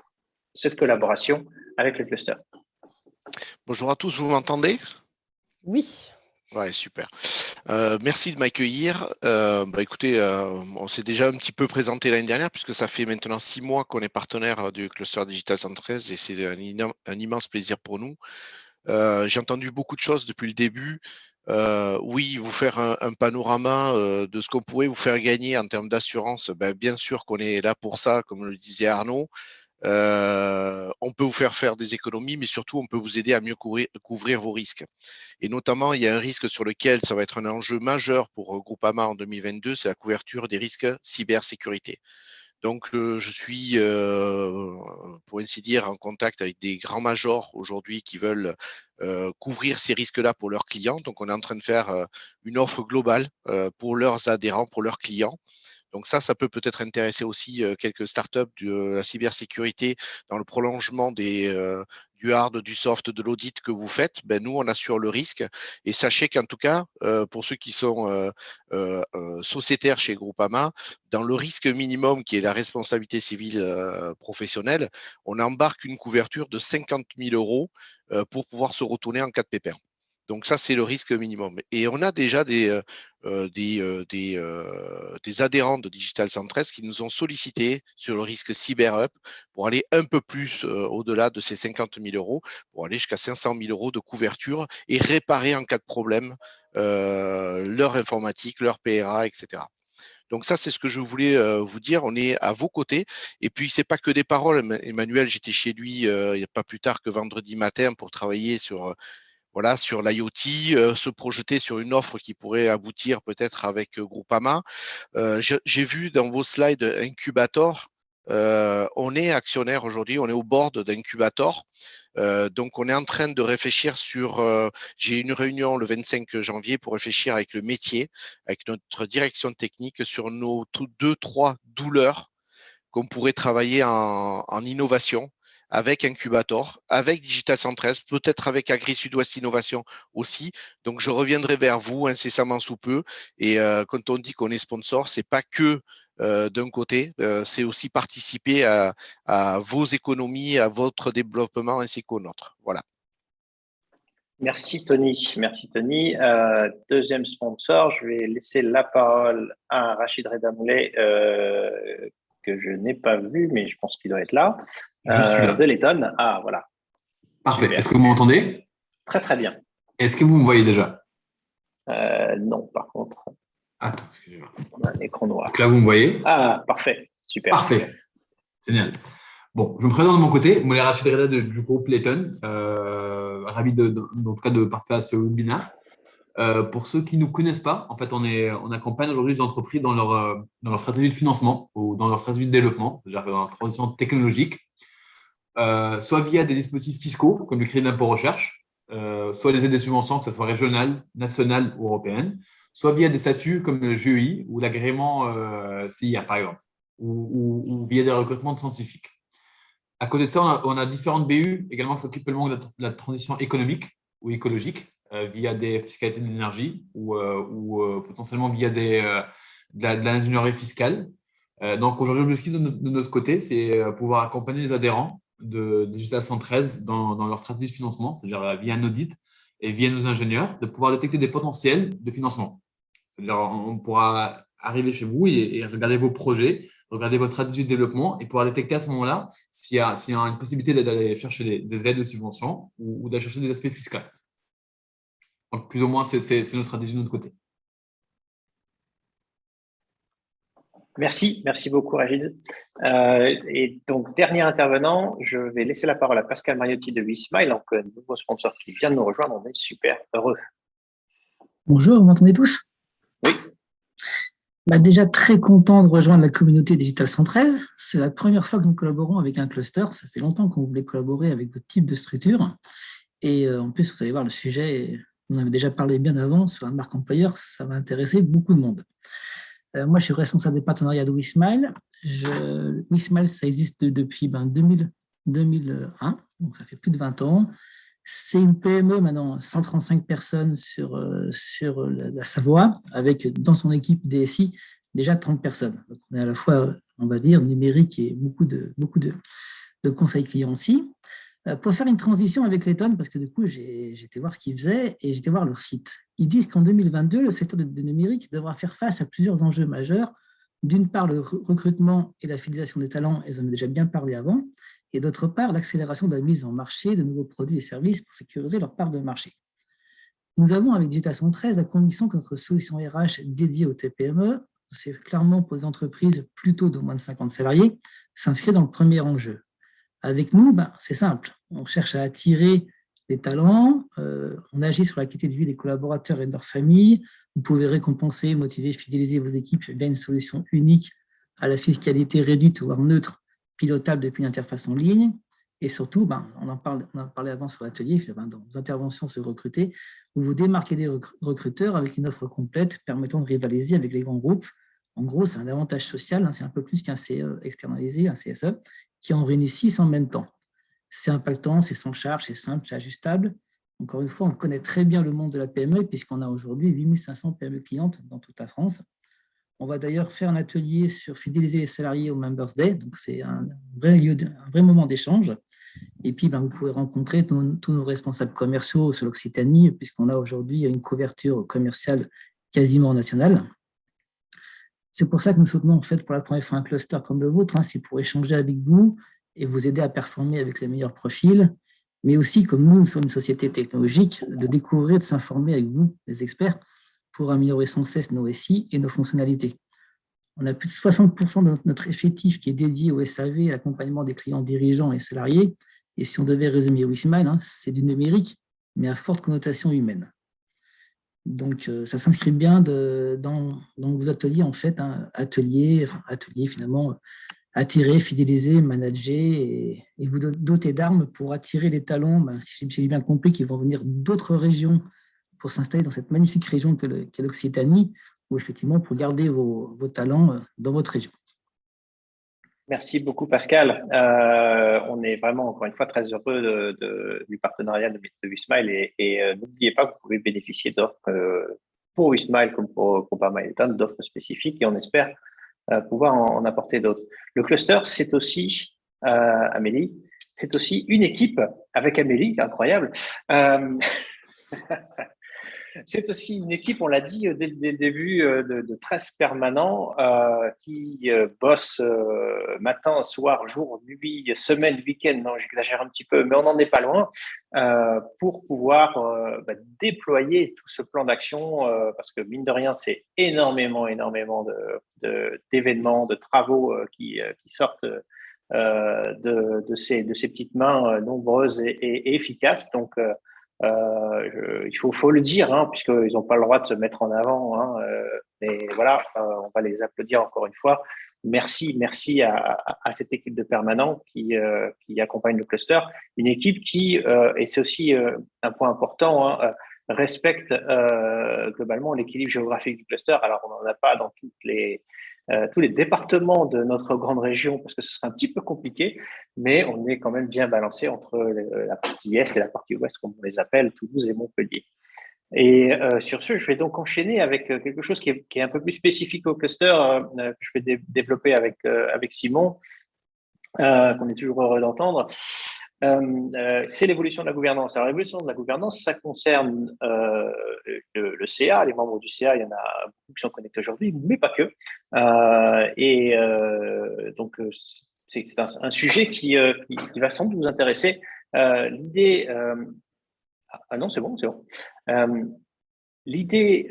cette collaboration avec le cluster. Bonjour à tous, vous m'entendez? Oui. Ouais, super. Merci de m'accueillir. Écoutez, on s'est déjà un petit peu présenté l'année dernière puisque ça fait maintenant 6 mois qu'on est partenaire du cluster Digital 113 et c'est un immense plaisir pour nous. J'ai entendu beaucoup de choses depuis le début. Oui, vous faire un panorama de ce qu'on pourrait vous faire gagner en termes d'assurance. Bien sûr qu'on est là pour ça, comme le disait Arnaud. On peut vous faire des économies, mais surtout, on peut vous aider à mieux couvrir vos risques. Et notamment, il y a un risque sur lequel ça va être un enjeu majeur pour Groupama en 2022, c'est la couverture des risques cybersécurité. Donc, je suis, pour ainsi dire, en contact avec des grands majors aujourd'hui qui veulent couvrir ces risques-là pour leurs clients. Donc, on est en train de faire une offre globale pour leurs adhérents, pour leurs clients. Donc ça peut-être intéresser aussi quelques startups de la cybersécurité dans le prolongement du hard, du soft, de l'audit que vous faites. Nous, on assure le risque. Et sachez qu'en tout cas, pour ceux qui sont sociétaires chez Groupama, dans le risque minimum qui est la responsabilité civile professionnelle, on embarque une couverture de 50 000 € pour pouvoir se retourner en cas de pépin. Donc ça, c'est le risque minimum. Et on a déjà des adhérents de Digital 113 qui nous ont sollicité sur le risque CyberUp pour aller un peu plus au-delà de ces 50 000 €, pour aller jusqu'à 500 000 € de couverture et réparer en cas de problème leur informatique, leur PRA, etc. Donc ça, c'est ce que je voulais vous dire. On est à vos côtés. Et puis, c'est pas que des paroles. Emmanuel, j'étais chez lui il n'y a pas plus tard que vendredi matin pour travailler sur l'IoT, se projeter sur une offre qui pourrait aboutir peut-être avec Groupama. J'ai vu dans vos slides Incubator. On est actionnaire aujourd'hui, on est au board d'Incubator. Donc, on est en train de réfléchir sur… j'ai une réunion le 25 janvier pour réfléchir avec le métier, avec notre direction technique sur nos 2-3 douleurs qu'on pourrait travailler en innovation avec Incubator, avec Digital 113, peut-être avec Agri Sud-Ouest Innovation aussi. Donc, je reviendrai vers vous incessamment sous peu. Et quand on dit qu'on est sponsor, ce n'est pas que d'un côté, c'est aussi participer à vos économies, à votre développement ainsi qu'au nôtre. Voilà. Merci Tony. Deuxième sponsor, je vais laisser la parole à Rachid Redamoulet, que je n'ai pas vu, mais je pense qu'il doit être là. Je suis là. De Letton. Ah, voilà. Parfait. Est-ce que vous m'entendez? Très, très bien. Est-ce que vous me voyez déjà? Non, par contre. Attends, excusez-moi. On a un écran noir. Donc là, vous me voyez? Ah, parfait. Super. Parfait. Génial. Bon, je me présente de mon côté. Moi, je suis Rachid Reda du groupe Letton. Ravi en tout cas de participer à ce webinaire. Pour ceux qui ne nous connaissent pas, en fait, on accompagne aujourd'hui les entreprises dans leur stratégie de financement ou dans leur stratégie de développement, c'est-à-dire dans leur transition technologique, soit via des dispositifs fiscaux, comme le crédit d'impôt recherche, soit des aides et subventions, que ce soit régionales, nationales ou européennes, soit via des statuts comme le GEI ou l'agrément CIR, par exemple. ou via des recrutements de scientifiques. À côté de ça, on a différentes BU également qui s'occupent de la transition économique ou écologique via des fiscalités de l'énergie ou potentiellement via de l'ingénierie fiscale. Donc aujourd'hui, l'objectif de notre côté, c'est pouvoir accompagner les adhérents de Digital 113 dans leur stratégie de financement, c'est-à-dire via un audit et via nos ingénieurs, de pouvoir détecter des potentiels de financement. C'est-à-dire on pourra arriver chez vous et regarder vos projets, regarder votre stratégie de développement et pouvoir détecter à ce moment-là s'il y a une possibilité d'aller chercher des aides de subventions ou d'aller chercher des aspects fiscaux. Donc, plus ou moins, c'est notre stratégie de notre côté. Merci beaucoup Rachid. Et donc, dernier intervenant, je vais laisser la parole à Pascal Mariotti de WeSmile, donc nouveau sponsor qui vient de nous rejoindre. On est super heureux. Bonjour, vous m'entendez tous? Oui. Déjà très content de rejoindre la communauté Digital 113. C'est la première fois que nous collaborons avec un cluster. Ça fait longtemps qu'on voulait collaborer avec votre type de structure. Et en plus, vous allez voir, le sujet, vous en avez déjà parlé bien avant, sur la marque employeur, ça va intéresser beaucoup de monde. Moi, je suis responsable des partenariats de WeSmile. WeSmile, ça existe depuis 2001, donc ça fait plus de 20 ans. C'est une PME maintenant, 135 personnes sur la Savoie, avec dans son équipe DSI déjà 30 personnes. Donc on est à la fois, on va dire, numérique et beaucoup de conseils clients aussi. Pour faire une transition avec Letton, parce que du coup, j'ai été voir ce qu'ils faisaient et j'ai été voir leur site. Ils disent qu'en 2022, le secteur de numérique devra faire face à plusieurs enjeux majeurs. D'une part, le recrutement et la fidélisation des talents, ils en ont déjà bien parlé avant, et d'autre part, l'accélération de la mise en marché de nouveaux produits et services pour sécuriser leur part de marché. Nous avons, avec Digital 113, la conviction que notre solution RH dédiée aux TPME, c'est clairement pour les entreprises plutôt de moins de 50 salariés, s'inscrit dans le premier enjeu. Avec nous, c'est simple, on cherche à attirer les talents, on agit sur la qualité de vie des collaborateurs et de leurs familles, vous pouvez récompenser, motiver, fidéliser vos équipes via une solution unique à la fiscalité réduite, voire neutre, pilotable depuis l'interface en ligne, et surtout, on en parlait avant sur l'atelier, dans vos interventions sur recruter, vous vous démarquez des recruteurs avec une offre complète permettant de rivaliser avec les grands groupes. En gros, c'est un avantage social, c'est un peu plus qu'un CE externalisé, un CSE, qui en réunit 6 en même temps. C'est impactant, c'est sans charge, c'est simple, c'est ajustable. Encore une fois, on connaît très bien le monde de la PME puisqu'on a aujourd'hui 8500 PME clientes dans toute la France. On va d'ailleurs faire un atelier sur fidéliser les salariés au Members Day. Donc, c'est un vrai moment d'échange. Et puis, vous pouvez rencontrer tous nos responsables commerciaux sur l'Occitanie puisqu'on a aujourd'hui une couverture commerciale quasiment nationale. C'est pour ça que nous soutenons en fait pour la première fois un cluster comme le vôtre, c'est pour échanger avec vous et vous aider à performer avec les meilleurs profils, mais aussi comme nous sommes une société technologique, de découvrir, de s'informer avec vous, les experts, pour améliorer sans cesse nos SI et nos fonctionnalités. On a plus de 60% de notre effectif qui est dédié au SAV, à l'accompagnement des clients dirigeants et salariés, et si on devait résumer WeSmile, c'est du numérique, mais à forte connotation humaine. Donc, ça s'inscrit bien dans vos ateliers, en fait, ateliers finalement, attirer, fidéliser, manager et vous doter d'armes pour attirer les talents, si j'ai bien compris, qui vont venir d'autres régions pour s'installer dans cette magnifique région qu'est l'Occitanie, ou effectivement pour garder vos talents dans votre région. Merci beaucoup Pascal. On est vraiment encore une fois très heureux du partenariat de WeSmile et n'oubliez pas que vous pouvez bénéficier d'offres pour WeSmile comme pour Groupama et Letton, d'offres spécifiques et on espère pouvoir en apporter d'autres. Le cluster, c'est aussi, Amélie, c'est aussi une équipe avec Amélie, incroyable. C'est aussi une équipe, on l'a dit dès le début, de 13 permanents qui bossent matin, soir, jour, nuit, semaine, week-end, non, j'exagère un petit peu, mais on n'en est pas loin, pour pouvoir déployer tout ce plan d'action, parce que mine de rien, c'est énormément d'événements, de travaux qui sortent de ces petites mains nombreuses et efficaces. Donc, il faut le dire, puisqu'ils n'ont pas le droit de se mettre en avant. Mais voilà, on va les applaudir encore une fois. Merci à cette équipe de permanents qui accompagne le cluster. Une équipe qui, et c'est aussi un point important, respecte globalement l'équilibre géographique du cluster. Alors, on n'en a pas dans toutes les tous les départements de notre grande région, parce que ce serait un petit peu compliqué, mais on est quand même bien balancé entre la partie est et la partie ouest, comme on les appelle, Toulouse et Montpellier. Et sur ce, je vais donc enchaîner avec quelque chose qui est un peu plus spécifique au cluster, que je vais développer avec Simon, qu'on est toujours heureux d'entendre. C'est l'évolution de la gouvernance. Alors, l'évolution de la gouvernance, ça concerne le CA, les membres du CA, il y en a beaucoup qui sont connectés aujourd'hui, mais pas que. Donc, c'est un sujet qui va sans doute vous intéresser. L'idée... Ah non, c'est bon, c'est bon. L'idée,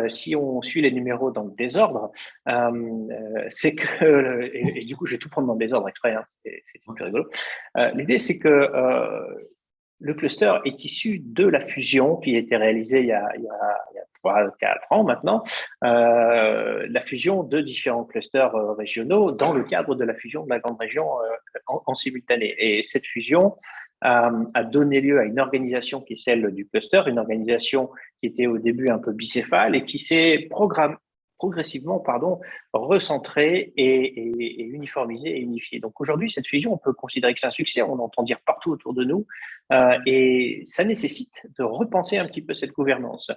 si on suit les numéros dans le désordre, c'est que, et du coup, je vais tout prendre dans le désordre exprès, hein, c'est plus rigolo. L'idée, c'est que le cluster est issu de la fusion qui a été réalisée il y a 3-4 ans maintenant, la fusion de différents clusters régionaux dans le cadre de la fusion de la grande région en simultané. Et cette fusion a donné lieu à une organisation qui est celle du cluster, une organisation qui était au début un peu bicéphale et qui s'est progressivement recentrée et uniformisée et unifiée. Donc aujourd'hui, cette fusion, on peut considérer que c'est un succès, on entend dire partout autour de nous, et ça nécessite de repenser un petit peu cette gouvernance.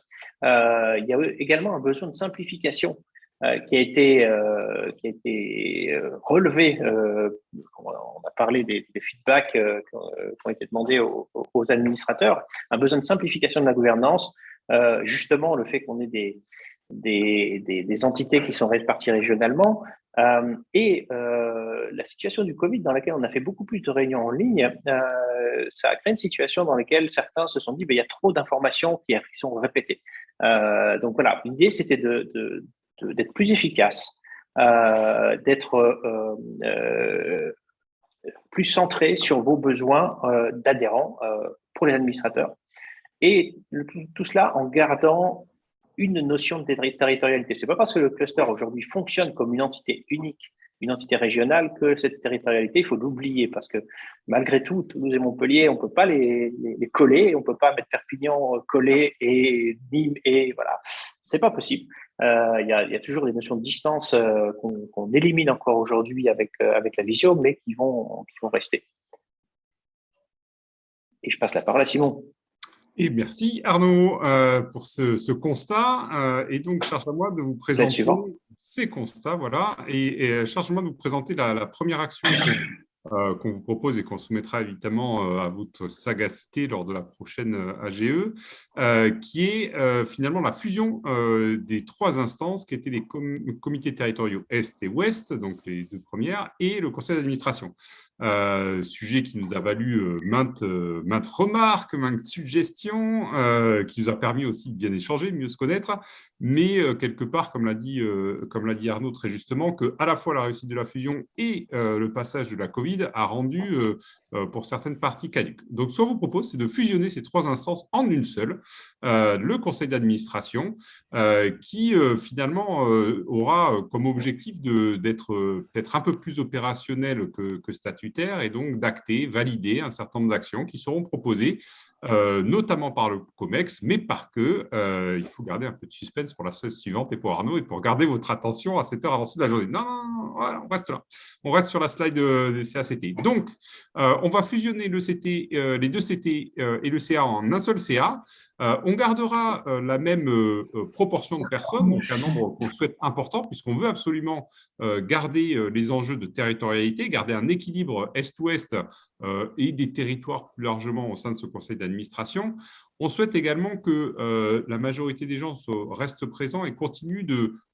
Il y a également un besoin de simplification qui a été relevé. On a parlé des feedbacks qui ont été demandés aux administrateurs. Un besoin de simplification de la gouvernance, justement le fait qu'on ait des entités qui sont réparties régionalement, et la situation du Covid dans laquelle on a fait beaucoup plus de réunions en ligne, ça a créé une situation dans laquelle certains se sont dit il y a trop d'informations qui sont répétées. Donc voilà, l'idée c'était d'être plus efficace, d'être plus centré sur vos besoins d'adhérents pour les administrateurs. Et tout cela en gardant une notion de territorialité. Ce n'est pas parce que le cluster aujourd'hui fonctionne comme une entité unique, une entité régionale, que cette territorialité, il faut l'oublier, parce que malgré tout, Toulouse et Montpellier, on ne peut pas les coller, on ne peut pas mettre Perpignan collé et Nîmes, et voilà, ce n'est pas possible. Il y a toujours des notions de distance qu'on élimine encore aujourd'hui avec la visio, mais qui vont rester. Et je passe la parole à Simon. Et merci Arnaud pour ce constat. Et donc, charge à moi de vous présenter ces constats. Voilà. Et charge-moi de vous présenter la première action qu'on vous propose et qu'on soumettra évidemment à votre sagacité lors de la prochaine AGE, qui est finalement la fusion des 3 instances qui étaient les comités territoriaux Est et Ouest, donc les 2 premières, et le conseil d'administration. Sujet qui nous a valu maintes remarques, maintes suggestions, qui nous a permis aussi de bien échanger, de mieux se connaître, mais quelque part, comme l'a dit Arnaud très justement, que à la fois la réussite de la fusion et le passage de la Covid a rendu pour certaines parties caduques. Donc, ce qu'on vous propose, c'est de fusionner ces 3 instances en une seule, le conseil d'administration, qui finalement aura comme objectif d'être peut-être un peu plus opérationnel que statutaire, et donc d'acter, valider un certain nombre d'actions qui seront proposées, notamment par le COMEX, mais pas que. Il faut garder un peu de suspense pour la chose suivante et pour Arnaud, et pour garder votre attention à cette heure avancée de la journée. Non, voilà, on reste là. On reste sur la slide des CACT. Donc, on va fusionner les 2 CT et le CA en un seul CA. On gardera la même proportion de personnes, donc un nombre qu'on souhaite important, puisqu'on veut absolument garder les enjeux de territorialité, garder un équilibre Est-Ouest et des territoires plus largement au sein de ce conseil d'administration. On souhaite également que la majorité des gens restent présents et continuent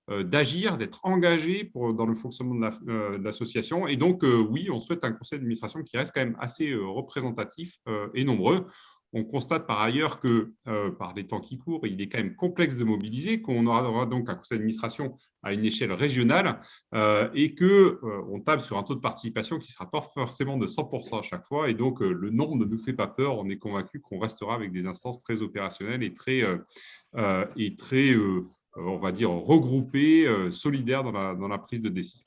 d'agir, d'être engagés dans le fonctionnement de l'association. Et donc, oui, on souhaite un conseil d'administration qui reste quand même assez représentatif et nombreux. On constate par ailleurs que, par les temps qui courent, il est quand même complexe de mobiliser, qu'on aura donc un conseil d'administration à une échelle régionale et qu'on table sur un taux de participation qui ne sera pas forcément de 100% à chaque fois. Et donc, le nombre ne nous fait pas peur. On est convaincu qu'on restera avec des instances très opérationnelles et très on va dire, regroupées, solidaires dans la prise de décision.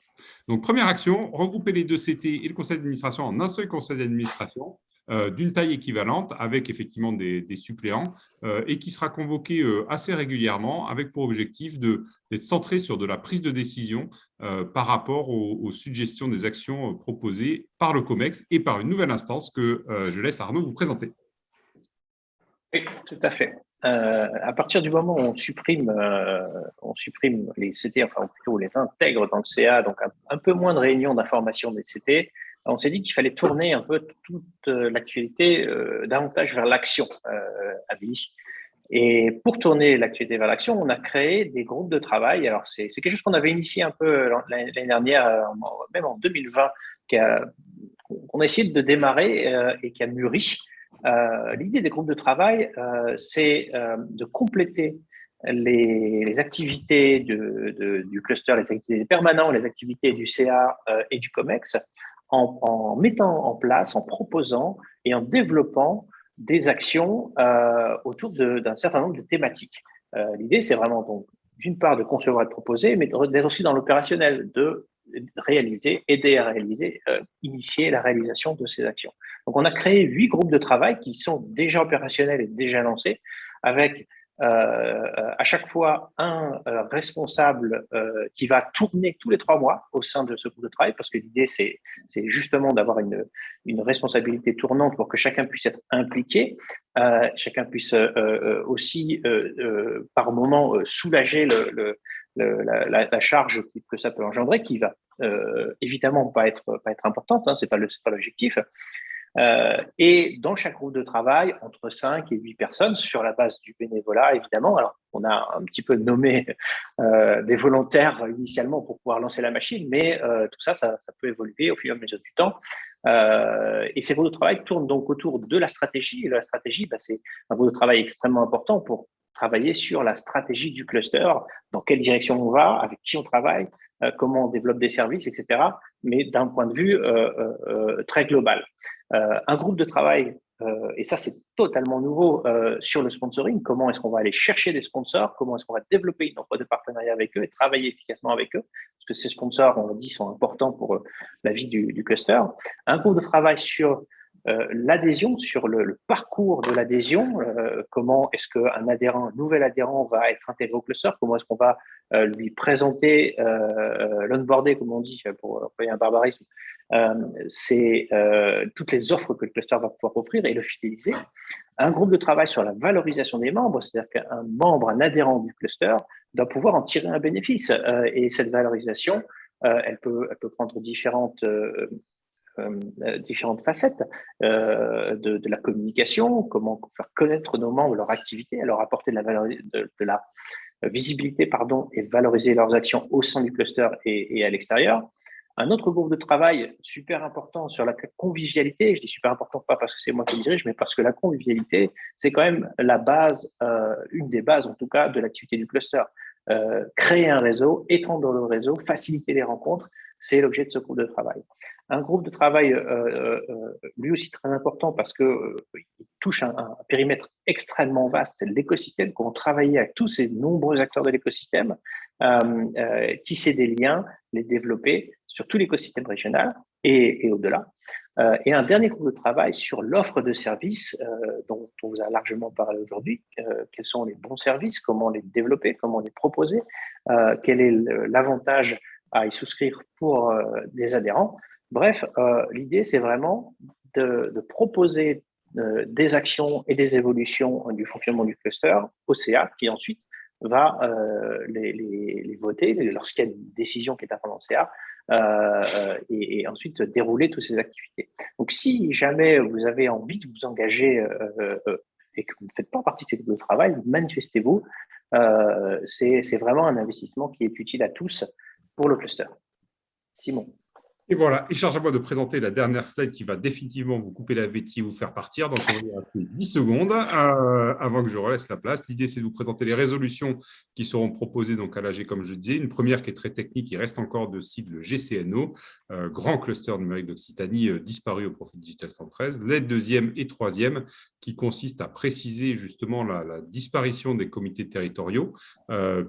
Donc, première action, regrouper les 2 CT et le conseil d'administration en un seul conseil d'administration. d'une taille équivalente avec effectivement des suppléants et qui sera convoqué assez régulièrement avec pour objectif d'être centré sur de la prise de décision par rapport aux suggestions des actions proposées par le COMEX et par une nouvelle instance que je laisse Arnaud vous présenter. Oui, tout à fait. À partir du moment où on supprime les CT, enfin plutôt on les intègre dans le CA, donc un peu moins de réunions d'information des CT, on s'est dit qu'il fallait tourner un peu toute l'actualité davantage vers l'action à Billy. Et pour tourner l'actualité vers l'action, on a créé des groupes de travail. Alors, c'est quelque chose qu'on avait initié un peu l'année dernière, même en 2020, qu'on a essayé de démarrer et qui a mûri. L'idée des groupes de travail, c'est de compléter les activités du cluster, les activités permanentes, les activités du CA et du COMEX, en mettant en place, en proposant et en développant des actions autour d'un certain nombre de thématiques. L'idée, c'est vraiment donc d'une part de concevoir et de proposer, mais d'être aussi dans l'opérationnel, de réaliser, aider à réaliser, initier la réalisation de ces actions. Donc, on a créé 8 groupes de travail qui sont déjà opérationnels et déjà lancés, avec à chaque fois un responsable qui va tourner tous les 3 mois au sein de ce groupe de travail, parce que l'idée, c'est justement d'avoir une responsabilité tournante pour que chacun puisse être impliqué, chacun puisse aussi, par moment, soulager la charge que ça peut engendrer, qui va évidemment pas être importante, hein, c'est pas l'objectif. Et dans chaque groupe de travail, entre 5 et 8 personnes, sur la base du bénévolat, évidemment. Alors, on a un petit peu nommé des volontaires initialement pour pouvoir lancer la machine, mais tout ça peut évoluer au fur et à mesure du temps. Et ces groupes de travail tournent donc autour de la stratégie. Et la stratégie, c'est un groupe de travail extrêmement important pour travailler sur la stratégie du cluster, dans quelle direction on va, avec qui on travaille, comment on développe des services, etc., mais d'un point de vue très global. Un groupe de travail, et ça c'est totalement nouveau, sur le sponsoring, comment est-ce qu'on va aller chercher des sponsors, comment est-ce qu'on va développer une offre de partenariat avec eux et travailler efficacement avec eux, parce que ces sponsors, on l'a dit, sont importants pour la vie du cluster. Un groupe de travail sur l'adhésion, sur le parcours de l'adhésion, comment est-ce qu'un nouvel adhérent va être intégré au cluster, comment est-ce qu'on va lui présenter l'onboarder, comme on dit, pour employer un barbarisme, c'est toutes les offres que le cluster va pouvoir offrir et le fidéliser. Un groupe de travail sur la valorisation des membres, c'est-à-dire qu'un membre, un adhérent du cluster doit pouvoir en tirer un bénéfice, et cette valorisation, elle peut prendre différentes facettes de la communication, comment faire connaître nos membres, leur activité, leur apporter de la visibilité, et valoriser leurs actions au sein du cluster et à l'extérieur. Un autre groupe de travail super important sur la convivialité, je dis super important pas parce que c'est moi qui le dirige, mais parce que la convivialité, c'est quand même la base, une des bases en tout cas de l'activité du cluster. Créer un réseau, étendre le réseau, faciliter les rencontres, c'est l'objet de ce groupe de travail. Un groupe de travail lui aussi très important parce qu'il touche un périmètre extrêmement vaste, c'est l'écosystème, comment travailler avec tous ces nombreux acteurs de l'écosystème, tisser des liens, les développer sur tout l'écosystème régional et au-delà. Et un dernier groupe de travail sur l'offre de services dont on vous a largement parlé aujourd'hui. Quels sont les bons services, comment les développer, comment les proposer, quel est l'avantage à y souscrire pour des adhérents. Bref, l'idée, c'est vraiment de proposer des actions et des évolutions du fonctionnement du cluster au CA, qui ensuite va les voter lorsqu'il y a une décision qui est à prendre en CA, et ensuite dérouler toutes ces activités. Donc, si jamais vous avez envie de vous engager et que vous ne faites pas partie de ces groupes de travail, manifestez-vous. C'est vraiment un investissement qui est utile à tous pour le cluster. Simon. Et voilà, et charge à moi de présenter la dernière slide qui va définitivement vous couper l'appétit et vous faire partir. Donc, on va y rester 10 secondes avant que je relaisse la place. L'idée, c'est de vous présenter les résolutions qui seront proposées donc à l'AG, comme je disais. Une première qui est très technique, il reste encore de cible GCNO, grand cluster numérique d'Occitanie, disparu au profit de Digital 113. La deuxième et troisième qui consiste à préciser justement la disparition des comités territoriaux,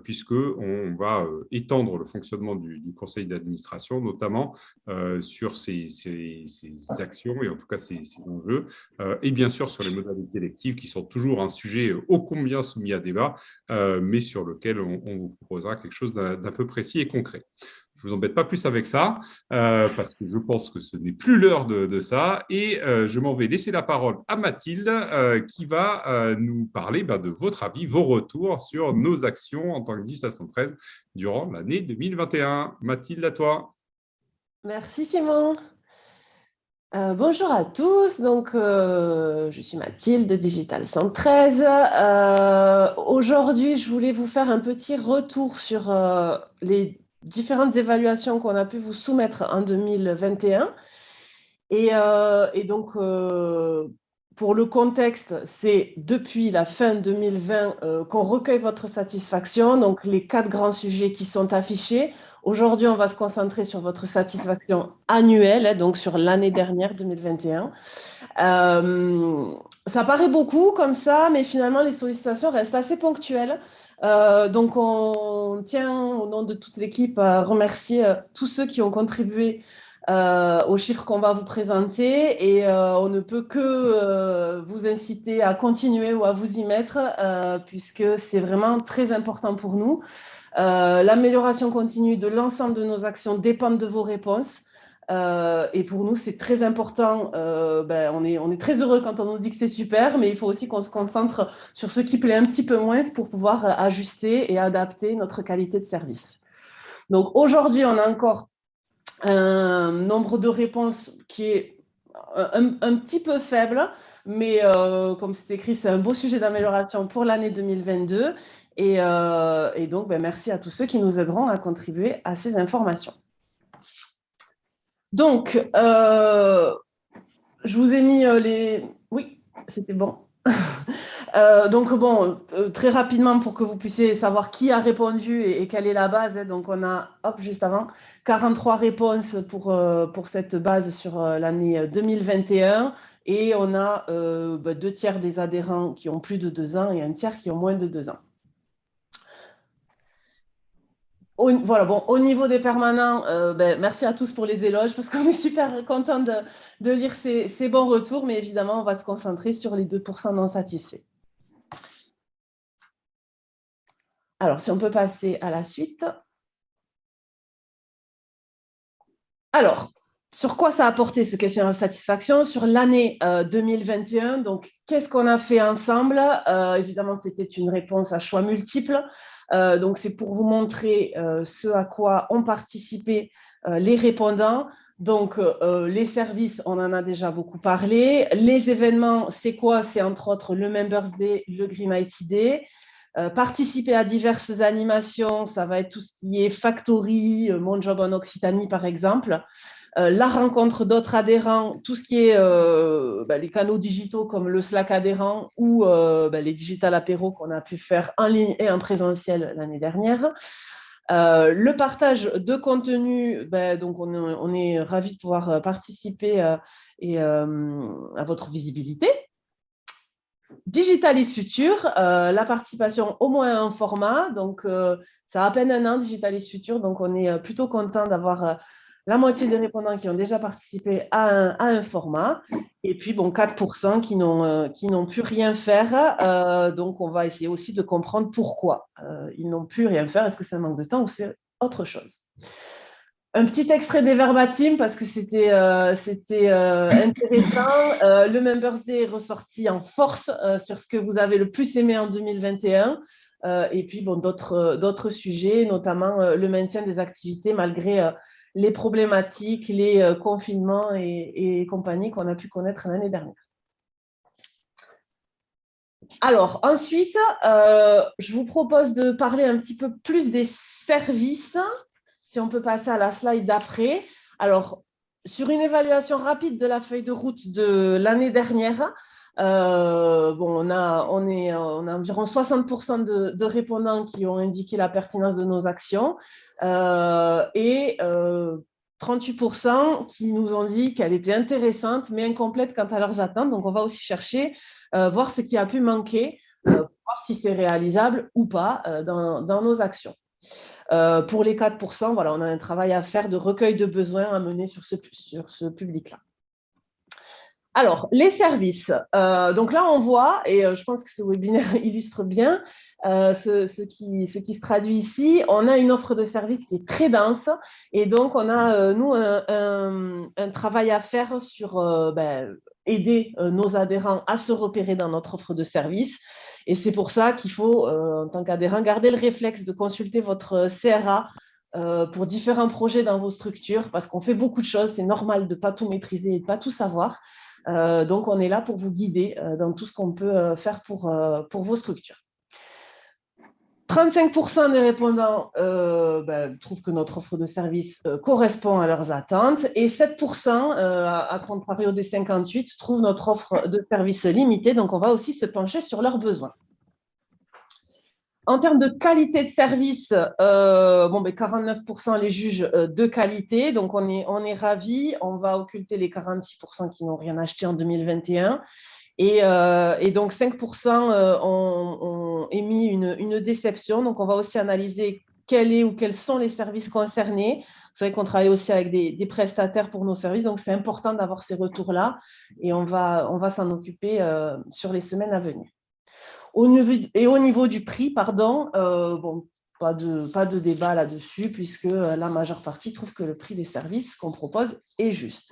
puisqu'on va étendre le fonctionnement du conseil d'administration, notamment sur ces actions et en tout cas ces enjeux, et bien sûr sur les modalités électives qui sont toujours un sujet ô combien soumis à débat, mais sur lequel on vous proposera quelque chose d'un peu précis et concret. Je ne vous embête pas plus avec ça, parce que je pense que ce n'est plus l'heure de ça. Et je m'en vais laisser la parole à Mathilde, qui va nous parler de votre avis, vos retours sur nos actions en tant que Digital 113 durant l'année 2021. Mathilde, à toi. Merci Simon. Bonjour à tous, donc je suis Mathilde de Digital 113. Aujourd'hui, je voulais vous faire un petit retour sur les différentes évaluations qu'on a pu vous soumettre en 2021. Et donc, pour le contexte, c'est depuis la fin 2020 qu'on recueille votre satisfaction, donc les 4 grands sujets qui sont affichés. Aujourd'hui, on va se concentrer sur votre satisfaction annuelle, donc sur l'année dernière, 2021. Ça paraît beaucoup comme ça, mais finalement, les sollicitations restent assez ponctuelles. Donc, on tient, au nom de toute l'équipe, à remercier tous ceux qui ont contribué aux chiffres qu'on va vous présenter, et on ne peut que vous inciter à continuer ou à vous y mettre, puisque c'est vraiment très important pour nous. L'amélioration continue de l'ensemble de nos actions dépend de vos réponses. Et pour nous, c'est très important. On est très heureux quand on nous dit que c'est super, mais il faut aussi qu'on se concentre sur ce qui plaît un petit peu moins pour pouvoir ajuster et adapter notre qualité de service. Donc aujourd'hui, on a encore un nombre de réponses qui est un petit peu faible, mais comme c'est écrit, c'est un beau sujet d'amélioration pour l'année 2022. Et donc, merci à tous ceux qui nous aideront à contribuer à ces informations. Donc, je vous ai mis les... Oui, c'était bon. Donc, très rapidement pour que vous puissiez savoir qui a répondu et quelle est la base. Donc, on a, juste avant, 43 réponses pour cette base sur l'année 2021. Et on a 2 tiers des adhérents qui ont plus de 2 ans et 1 tiers qui ont moins de 2 ans. Au niveau des permanents, merci à tous pour les éloges, parce qu'on est super content de lire ces bons retours, mais évidemment, on va se concentrer sur les 2% non satisfaits. Alors, si on peut passer à la suite. Alors, sur quoi ça a porté ce questionnaire de satisfaction? Sur l'année 2021, donc qu'est-ce qu'on a fait ensemble? Évidemment, c'était une réponse à choix multiples. Donc, c'est pour vous montrer ce à quoi ont participé les répondants. Donc, les services, on en a déjà beaucoup parlé. Les événements, c'est quoi? C'est entre autres le Members Day, le Green IT Day. Participer à diverses animations, ça va être tout ce qui est Factory, Mon Job en Occitanie, par exemple. La rencontre d'autres adhérents, tout ce qui est les canaux digitaux comme le Slack adhérent ou les digital apéros qu'on a pu faire en ligne et en présentiel l'année dernière. Le partage de contenu, donc on est ravis de pouvoir participer à votre visibilité. Digitalis Future, la participation au moins à un format, donc ça a à peine 1 an Digitalis Future, donc on est plutôt content d'avoir la moitié des répondants qui ont déjà participé à un format, et puis 4% qui n'ont pu rien faire, donc on va essayer aussi de comprendre pourquoi ils n'ont pu rien faire. Est-ce que c'est un manque de temps ou c'est autre chose? Un petit extrait des verbatim parce que c'était intéressant. Le Members Day est ressorti en force sur ce que vous avez le plus aimé en 2021. Et puis d'autres sujets, notamment le maintien des activités malgré les problématiques, les confinements et compagnie qu'on a pu connaître l'année dernière. Alors ensuite, je vous propose de parler un petit peu plus des services. Si on peut passer à la slide d'après. Alors, sur une évaluation rapide de la feuille de route de l'année dernière, on a environ 60% de répondants qui ont indiqué la pertinence de nos actions et 38% qui nous ont dit qu'elle était intéressante mais incomplète quant à leurs attentes. Donc, on va aussi chercher, voir ce qui a pu manquer, voir si c'est réalisable ou pas dans nos actions. Pour les 4%, voilà, on a un travail à faire de recueil de besoins à mener sur ce public-là. Alors, les services. Donc là, on voit, et je pense que ce webinaire illustre bien ce qui se traduit ici. On a une offre de services qui est très dense, et donc on a, nous, un travail à faire sur aider nos adhérents à se repérer dans notre offre de services. Et c'est pour ça qu'il faut, en tant qu'adhérent, garder le réflexe de consulter votre CRA pour différents projets dans vos structures, parce qu'on fait beaucoup de choses. C'est normal de ne pas tout maîtriser et de ne pas tout savoir. Donc, on est là pour vous guider dans tout ce qu'on peut faire pour vos structures. 35% des répondants trouvent que notre offre de service correspond à leurs attentes et 7%, à contrario des 58%, trouvent notre offre de service limitée. Donc, on va aussi se pencher sur leurs besoins. En termes de qualité de service, 49% les jugent de qualité, donc on est ravis. On va occulter les 46% qui n'ont rien acheté en 2021. Et donc 5% ont émis une déception. Donc on va aussi analyser quels sont les services concernés. Vous savez qu'on travaille aussi avec des prestataires pour nos services, donc c'est important d'avoir ces retours-là et on va s'en occuper sur les semaines à venir. Au niveau du prix, pas de débat là-dessus, puisque la majeure partie trouve que le prix des services qu'on propose est juste.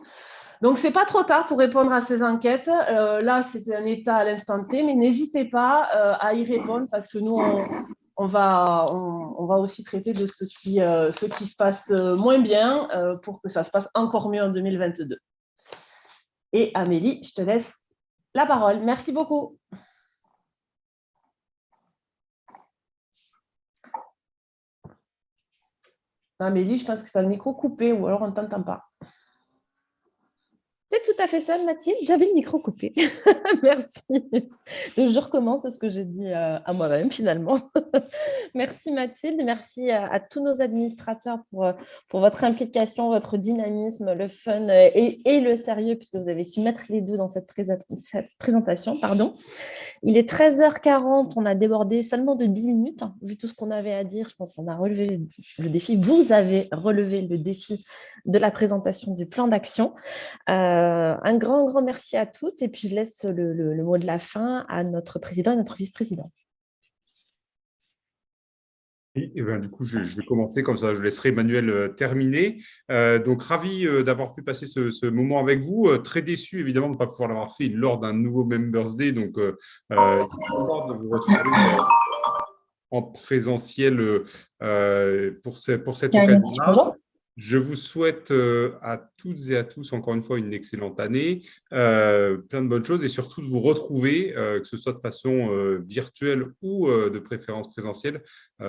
Donc, ce n'est pas trop tard pour répondre à ces enquêtes. Là, c'est un état à l'instant T, mais n'hésitez pas à y répondre parce que nous, on va aussi traiter de ce qui se passe moins bien pour que ça se passe encore mieux en 2022. Et Amélie, je te laisse la parole. Merci beaucoup. Amélie, je pense que tu as le micro coupé ou alors on ne t'entend pas. C'est tout à fait ça, Mathilde. J'avais le micro coupé. Merci. Donc, je recommence ce que j'ai dit à moi-même, finalement. Merci, Mathilde. Merci à tous nos administrateurs pour votre implication, votre dynamisme, le fun et le sérieux, puisque vous avez su mettre les deux dans cette présentation. Pardon. Il est 13h40. On a débordé seulement de 10 minutes. Vu tout ce qu'on avait à dire, je pense qu'on a relevé le défi. Vous avez relevé le défi de la présentation du plan d'action. Un grand merci à tous et puis je laisse le mot de la fin à notre président et notre vice-président. Et ben, du coup, je vais commencer, comme ça je laisserai Emmanuel terminer. Donc, ravi d'avoir pu passer ce moment avec vous. Très déçu, évidemment, de ne pas pouvoir l'avoir fait lors d'un nouveau Members Day. Donc, content de vous retrouver en présentiel pour cette occasion-là. Je vous souhaite à toutes et à tous, encore une fois, une excellente année, plein de bonnes choses et surtout de vous retrouver, que ce soit de façon virtuelle ou de préférence présentielle,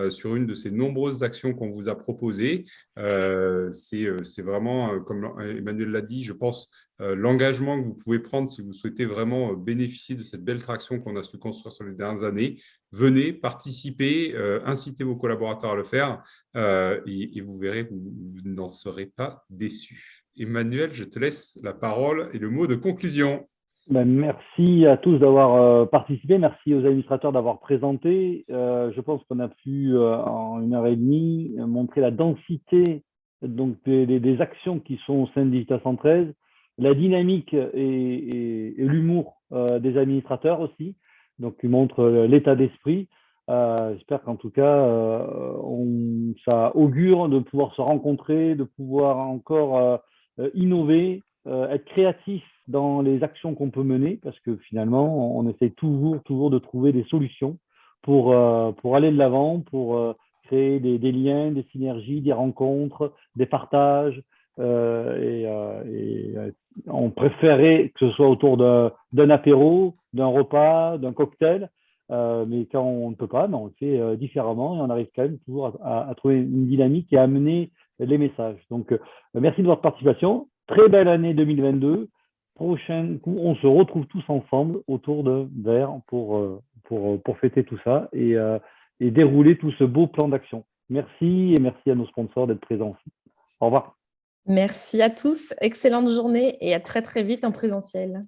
sur une de ces nombreuses actions qu'on vous a proposées. C'est vraiment, comme Emmanuel l'a dit, je pense, l'engagement que vous pouvez prendre si vous souhaitez vraiment bénéficier de cette belle traction qu'on a su construire sur les dernières années. Venez, participez, incitez vos collaborateurs à le faire et vous verrez, vous n'en serez pas déçus. Emmanuel, je te laisse la parole et le mot de conclusion. Merci à tous d'avoir participé. Merci aux administrateurs d'avoir présenté. Je pense qu'on a pu, en 1h30, montrer la densité donc, des actions qui sont au sein de Digital 113, la dynamique et l'humour des administrateurs aussi. Donc, il montre l'état d'esprit. J'espère qu'en tout cas, ça augure de pouvoir se rencontrer, de pouvoir encore innover, être créatif dans les actions qu'on peut mener, parce que finalement, on essaie toujours de trouver des solutions pour aller de l'avant, pour créer des liens, des synergies, des rencontres, des partages. On préférait que ce soit autour d'un apéro, d'un repas, d'un cocktail, mais quand on ne peut pas, on le fait différemment et on arrive quand même toujours à trouver une dynamique et à amener les messages. Donc, merci de votre participation. Très belle année 2022. Prochain coup, on se retrouve tous ensemble autour de verre pour fêter tout ça et dérouler tout ce beau plan d'action. Merci et merci à nos sponsors d'être présents aussi. Au revoir. Merci à tous. Excellente journée et à très vite en présentiel.